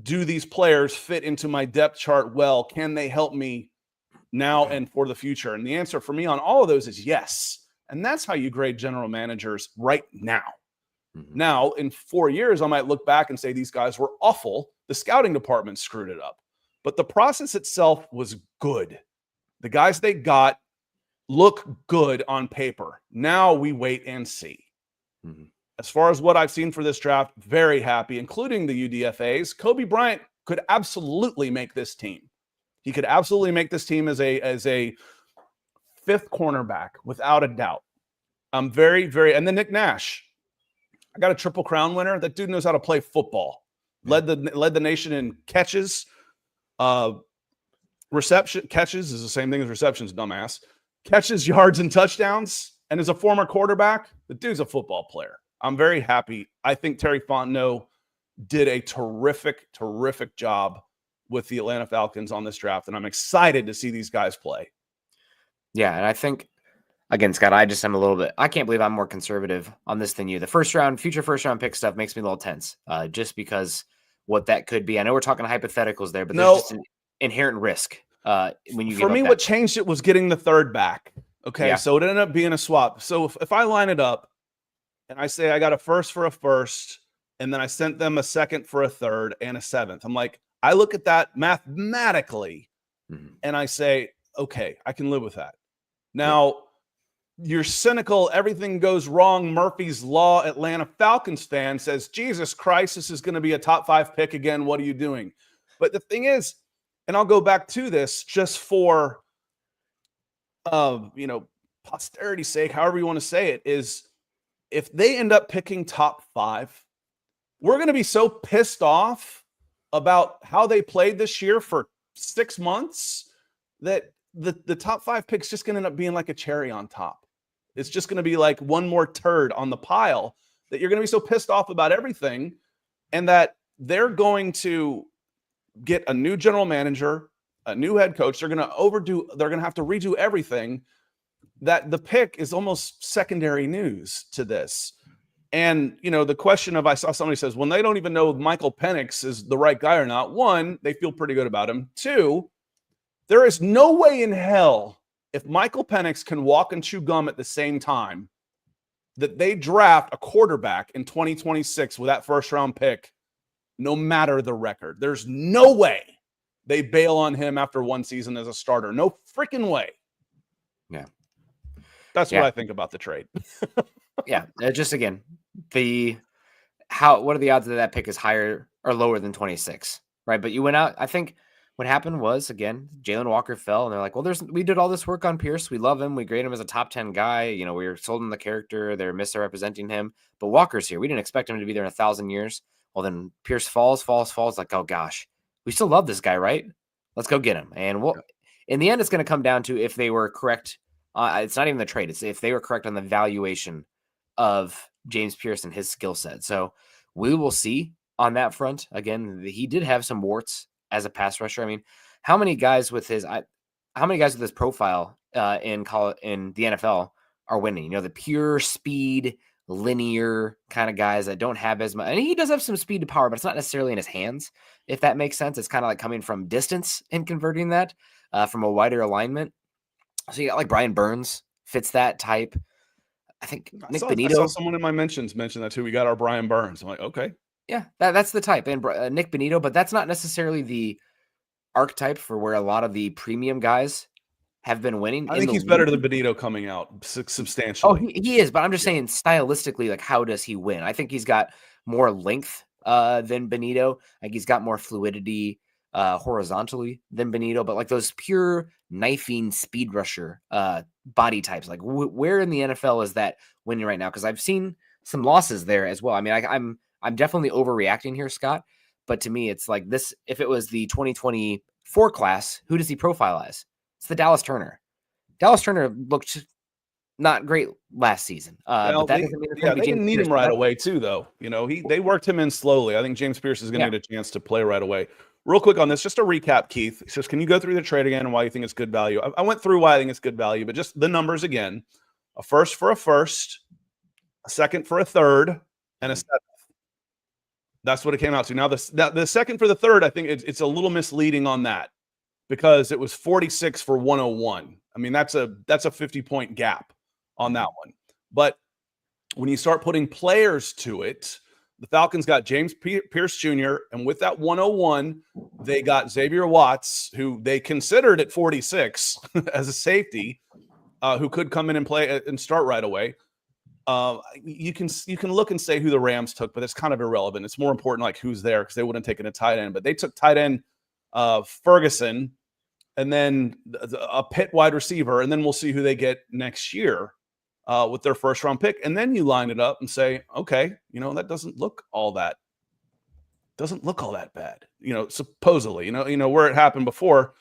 [SPEAKER 1] Do these players fit into my depth chart well? Can they help me now and for the future? And the answer for me on all of those is yes. And that's how you grade general managers right now. Mm-hmm. Now, in 4 years, I might look back and say these guys were awful. The scouting department screwed it up. But the process itself was good. The guys they got look good on paper. Now we wait and see. Mm-hmm. As far as what I've seen for this draft, very happy, including the UDFAs. Kobe Bryant could absolutely make this team. He could absolutely make this team as a fifth cornerback, without a doubt. I'm very, very, and then Nick Nash. I got a Triple Crown winner. That dude knows how to play football. Led the nation in catches. Reception catches is the same thing as receptions, dumbass. Catches, yards, and touchdowns. And as a former quarterback, the dude's a football player. I'm very happy. I think Terry Fontenot did a terrific, terrific job with the Atlanta Falcons on this draft, and I'm excited to see these guys play.
[SPEAKER 2] Yeah, and I think, again, Scott, I can't believe I'm more conservative on this than you. The future first round pick stuff makes me a little tense, just because what that could be. I know we're talking hypotheticals there, but there's just an inherent risk when you. For me,
[SPEAKER 1] what changed it was getting the third back. Okay, yeah. So it ended up being a swap. So if I line it up and I say I got a first for a first, and then I sent them a second for a third and a seventh, I'm like, I look at that mathematically, and I say, okay, I can live with that. Now, you're cynical, everything goes wrong, Murphy's Law Atlanta Falcons fan says, Jesus Christ, this is going to be a top 5 pick again. What are you doing? But the thing is, and I'll go back to this just for, posterity's sake, however you want to say it, is if they end up picking top 5, we're going to be so pissed off about how they played this year for 6 months that the top 5 picks just going to end up being like a cherry on top. It's just going to be like one more turd on the pile that you're going to be so pissed off about everything, and that they're going to get a new general manager, a new head coach. They're going to have to redo everything, that the pick is almost secondary news to this. And, the question of, I saw somebody says, when they don't even know Michael Penix is the right guy or not, 1, they feel pretty good about him. 2, there is no way in hell, if Michael Penix can walk and chew gum at the same time, that they draft a quarterback in 2026 with that first round pick no matter the record. There's no way they bail on him after one season as a starter. No freaking way.
[SPEAKER 2] Yeah.
[SPEAKER 1] That's what I think about the trade.
[SPEAKER 2] Yeah. Just again, what are the odds that pick is higher or lower than 26, right? But you went out, I think what happened was, again, Jaylen Walker fell, and they're like, well, we did all this work on Pierce. We love him. We grade him as a top 10 guy. You know, we were sold on the character. They're misrepresenting him. But Walker's here. We didn't expect him to be there in 1,000 years. Well, then Pierce falls. Like, oh, gosh, we still love this guy, right? Let's go get him. And in the end, it's going to come down to if they were correct. It's not even the trade. It's if they were correct on the valuation of James Pierce and his skill set. So we will see on that front. Again, he did have some warts as a pass rusher. I mean, how many guys with this profile in the NFL are winning? You know, the pure speed, linear kind of guys that don't have as much. And he does have some speed to power, but it's not necessarily in his hands, if that makes sense. It's kind of like coming from distance and converting that from a wider alignment. So you got like Brian Burns fits that type. I think Nick Benito.
[SPEAKER 1] I saw someone in my mentions mention that too. We got our Brian Burns. I'm like, okay.
[SPEAKER 2] Yeah, that's the type. And Nick Benito, but that's not necessarily the archetype for where a lot of the premium guys have been winning.
[SPEAKER 1] I think he's better than Benito coming out substantially.
[SPEAKER 2] Oh, he is, but I'm just saying stylistically, like, how does he win? I think he's got more length than Benito. Like, he's got more fluidity horizontally than Benito, but like those pure knifing speed rusher body types, like where in the NFL is that winning right now? Because I've seen some losses there as well. I mean, I'm definitely overreacting here, Scott, but to me, it's like this. If it was the 2024 class, who does he profile as? It's the Dallas Turner. Dallas Turner looked not great last season. But that doesn't mean
[SPEAKER 1] they didn't need him right away too, though. You know, they worked him in slowly. I think James Pierce is going to get a chance to play right away. Real quick on this, just a recap, Keith. He says, can you go through the trade again and why you think it's good value? I went through why I think it's good value, but just the numbers again. A first for a first, a second for a third, and a seventh. That's what it came out to. Now, the second for the third, I think it's a little misleading on that because it was 46 for 101. I mean, that's a 50-point gap on that one. But when you start putting players to it, the Falcons got James Pierce Jr., and with that 101, they got Xavier Watts, who they considered at 46 as a safety, who could come in and play and start right away. You can look and say who the Rams took, but it's kind of irrelevant. It's more important like who's there because they wouldn't have taken a tight end. But they took tight end Ferguson, and then a Pitt wide receiver, and then we'll see who they get next year with their first round pick. And then you line it up and say, okay, you know, that doesn't look all that bad. You know, supposedly, you know where it happened before.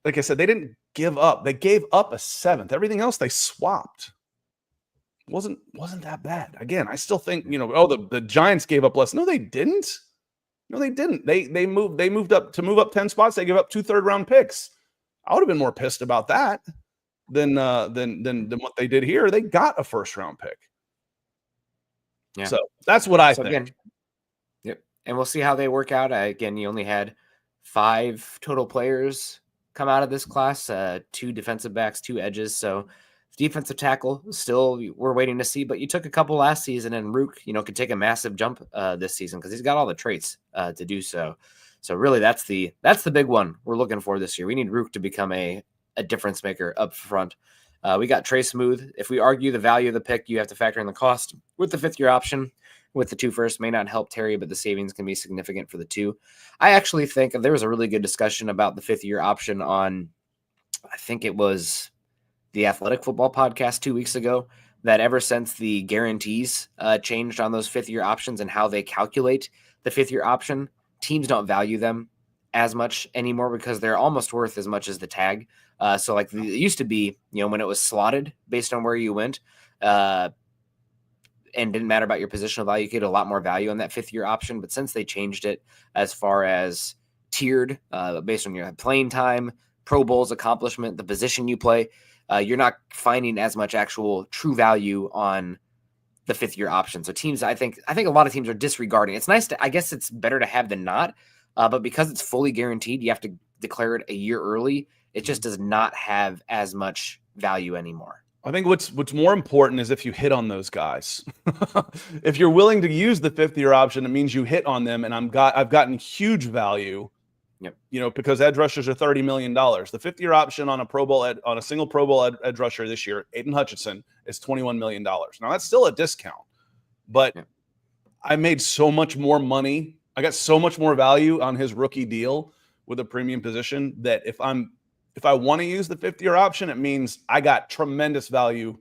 [SPEAKER 1] Like I said, they didn't give up. They gave up a seventh. Everything else they swapped. Wasn't that bad. Again, I still think, you know, the Giants gave up less. No, they didn't. They moved up 10 spots. They gave up 2 third-round picks. I would have been more pissed about that than what they did here. They got a first-round pick. Yeah. So that's what I think.
[SPEAKER 2] Again, yep. And we'll see how they work out. Again, you only had 5 total players come out of this class, 2 defensive backs, 2 edges. So defensive tackle, still we're waiting to see, but you took a couple last season, and Rook, you know, could take a massive jump this season because he's got all the traits to do so. So really, that's the big one we're looking for this year. We need Rook to become a difference maker up front. We got Trey Smooth. If we argue the value of the pick, you have to factor in the cost with the 5th year option. With the 2 first may not help Terry, but the savings can be significant for the 2. I actually think there was a really good discussion about the 5th year option on, I think it was the Athletic Football Podcast 2 weeks ago, that ever since the guarantees changed on those 5th year options and how they calculate the 5th year option, teams don't value them as much anymore because they're almost worth as much as the tag. So like it used to be, you know, when it was slotted based on where you went and didn't matter about your positional value, you get a lot more value on that 5th year option. But since they changed it as far as tiered based on your playing time, Pro Bowls accomplishment, the position you play, you're not finding as much actual true value on the 5th year option. So teams, I think a lot of teams are disregarding. It's nice I guess it's better to have than not, but because it's fully guaranteed, you have to declare it a year early. It just does not have as much value anymore.
[SPEAKER 1] I think what's more important is if you hit on those guys. If you're willing to use the 5th-year option, it means you hit on them, and I've gotten huge value.
[SPEAKER 2] Yep.
[SPEAKER 1] Because edge rushers are $30 million. The 5th-year option on a single Pro Bowl edge rusher this year, Aiden Hutchinson, is $21 million. Now that's still a discount, but I made so much more money. I got so much more value on his rookie deal with a premium position that if I want to use the 5th-year option, it means I got tremendous value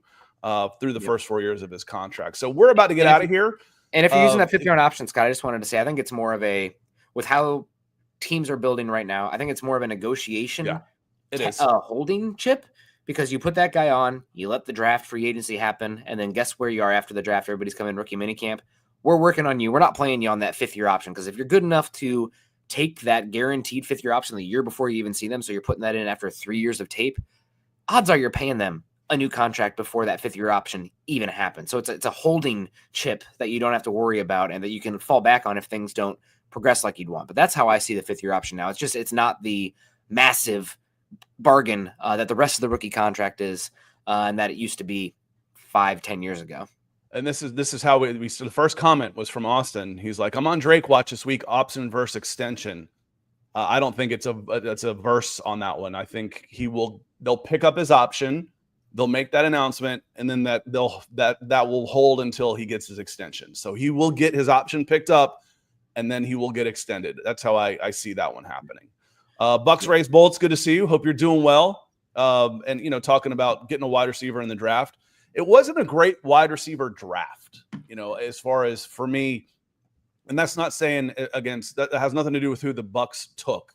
[SPEAKER 1] through the first 4 years of his contract. So we're about to get out of here.
[SPEAKER 3] And if you're using that 5th-year option, Scott, I just wanted to say I think it's more of with how teams are building right now, I think it's more of a negotiation
[SPEAKER 1] it is.
[SPEAKER 3] Holding chip, because you put that guy on, you let the draft free agency happen, and then guess where you are after the draft? Everybody's coming rookie minicamp. We're working on you. We're not playing you on that 5th-year option, because if you're good enough to take that guaranteed 5th-year option the year before you even see them, so you're putting that in after 3 years of tape, odds are you're paying them a new contract before that 5th-year option even happens. So it's a holding chip that you don't have to worry about and that you can fall back on if things don't progress like you'd want. But that's how I see the 5th-year option now. It's not the massive bargain that the rest of the rookie contract is, and that it used to be 5-10 years ago.
[SPEAKER 1] And this is how we so the first comment was from Austin. He's like, I'm on Drake Watch this week, option versus extension. I don't think it's a verse on that one. I think they'll pick up his option, they'll make that announcement, and then that will hold until he gets his extension. So he will get his option picked up, and then he will get extended. That's how I see that one happening. Bucks Rays Bolts, good to see you. Hope you're doing well. And talking about getting a wide receiver in the draft. It wasn't a great wide receiver draft, as far as for me, and that's not saying that has nothing to do with who the Bucks took.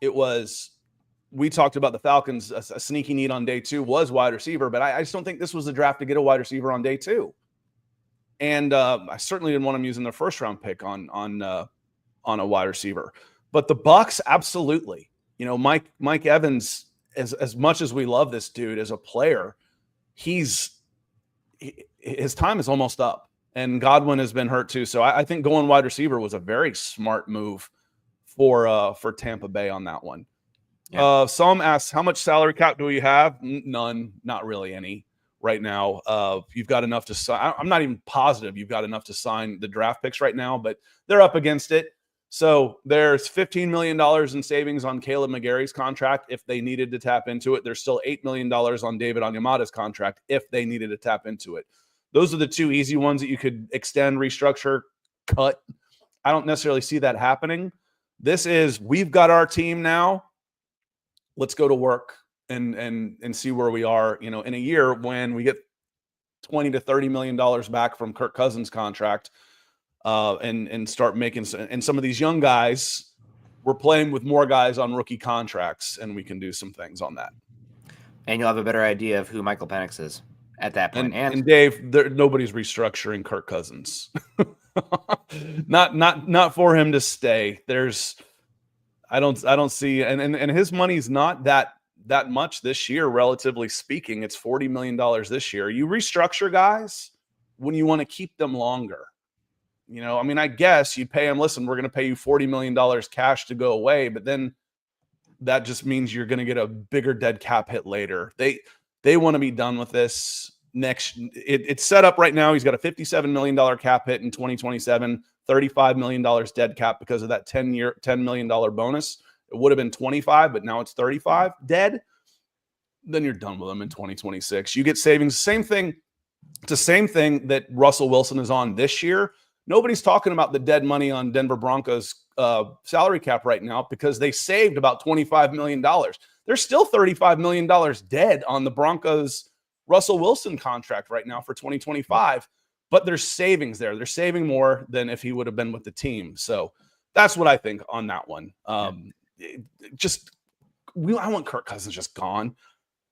[SPEAKER 1] We talked about the Falcons, a sneaky need on day 2 was wide receiver, but I just don't think this was the draft to get a wide receiver on day 2. And I certainly didn't want him using their first round pick on a wide receiver. But the Bucks, absolutely. Mike Evans, as much as we love this dude as a player, his time is almost up. And Godwin has been hurt too. So I think going wide receiver was a very smart move for Tampa Bay on that one. Yeah. Some asks, how much salary cap do we have? None, not really any right now. You've got enough to sign. I'm not even positive you've got enough to sign the draft picks right now, but they're up against it. So there's $15 million in savings on Caleb McGarry's contract if they needed to tap into it. There's still $8 million on David Onyemata's contract if they needed to tap into it. Those are the two easy ones that you could extend, restructure, cut. I don't necessarily see that happening. We've got our team now. Let's go to work and see where we are, in a year when we get $20 to $30 million back from Kirk Cousins' contract. And start making, and some of these young guys, we're playing with more guys on rookie contracts, and we can do some things on that.
[SPEAKER 3] And you'll have a better idea of who Michael Penix is at that point.
[SPEAKER 1] And Dave, nobody's restructuring Kirk Cousins. not for him to stay. I don't see, and his money's not that much this year, relatively speaking. It's $40 million this year. You restructure guys when you want to keep them longer. I guess you'd pay him, listen, we're going to pay you $40 million cash to go away, but then that just means you're going to get a bigger dead cap hit later. They want to be done with this next. It's set up right now. He's got a $57 million cap hit in 2027, $35 million dead cap because of that $10 million bonus. It would have been 25, but now it's 35 dead. Then you're done with them in 2026. You get savings. Same thing. It's the same thing that Russell Wilson is on this year. Nobody's talking about the dead money on Denver Broncos salary cap right now because they saved about $25 million. There's still $35 million dead on the Broncos Russell Wilson contract right now for 2025, but there's savings there. They're saving more than if he would have been with the team. So that's what I think on that one. I want Kirk Cousins just gone.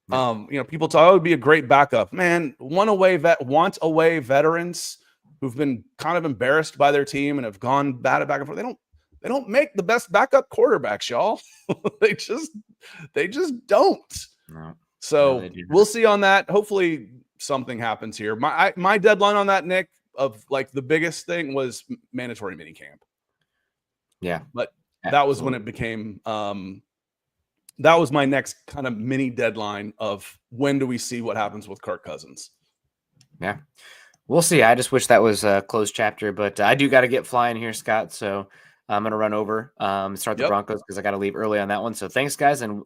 [SPEAKER 1] People talk, it would be a great backup. Man, want away veterans who've been kind of embarrassed by their team and have gone back and forth. They don't make the best backup quarterbacks, y'all. they just don't. No. So we'll see on that. Hopefully something happens here. My deadline on that, Nick, of like the biggest thing was mandatory minicamp.
[SPEAKER 3] Yeah.
[SPEAKER 1] But that was when it became that was my next kind of mini deadline of when do we see what happens with Kirk Cousins.
[SPEAKER 3] Yeah, we'll see. I just wish that was a closed chapter, but I do got to get flying here, Scott. So I'm going to run over, start the Broncos because I got to leave early on that one. So thanks, guys. And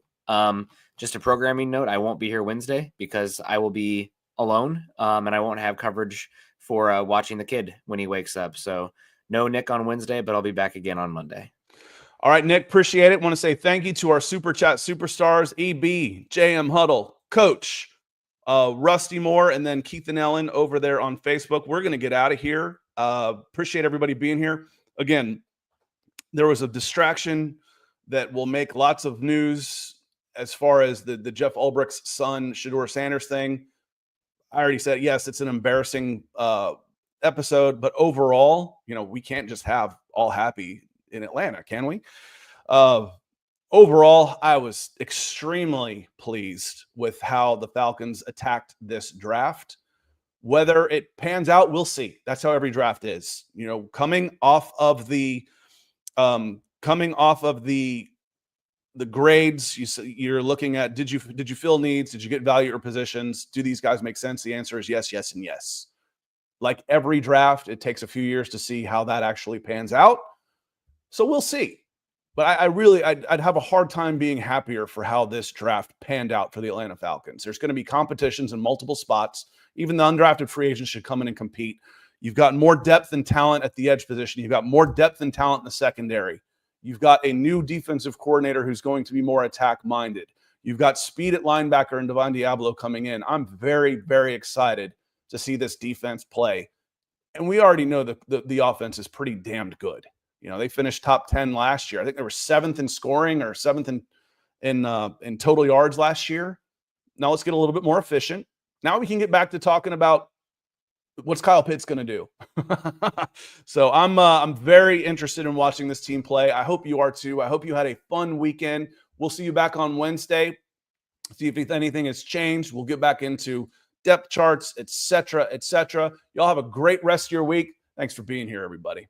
[SPEAKER 3] just a programming note, I won't be here Wednesday because I will be alone and I won't have coverage for watching the kid when he wakes up. So no Nick on Wednesday, but I'll be back again on Monday.
[SPEAKER 1] All right, Nick, appreciate it. Want to say thank you to our Super Chat superstars, EB, JM Huddle, Coach, Rusty Moore, and then Keith and Ellen over there on Facebook. We're going to get out of here. Appreciate everybody being here. Again, there was a distraction that will make lots of news as far as the Jeff Ulbricht's son, Shedeur Sanders thing. I already said, yes, it's an embarrassing episode, but overall, we can't just have all happy in Atlanta, can we? Overall, I was extremely pleased with how the Falcons attacked this draft. Whether it pans out, we'll see. That's how every draft is. Coming off of the grades, you're looking at did you fill needs? Did you get value or positions? Do these guys make sense? The answer is yes, yes, and yes. Like every draft, it takes a few years to see how that actually pans out. So we'll see. But I'd have a hard time being happier for how this draft panned out for the Atlanta Falcons. There's going to be competitions in multiple spots. Even the undrafted free agents should come in and compete. You've got more depth and talent at the edge position. You've got more depth and talent in the secondary. You've got a new defensive coordinator who's going to be more attack-minded. You've got speed at linebacker and Devon Diablo coming in. I'm very, very excited to see this defense play. And we already know that the offense is pretty damned good. They finished top 10 last year. I think they were 7th in scoring or 7th in total yards last year. Now let's get a little bit more efficient. Now we can get back to talking about what's Kyle Pitts going to do. So I'm very interested in watching this team play. I hope you are too. I hope you had a fun weekend. We'll see you back on Wednesday. See if anything has changed. We'll get back into depth charts, etc., etc. Y'all have a great rest of your week. Thanks for being here, everybody.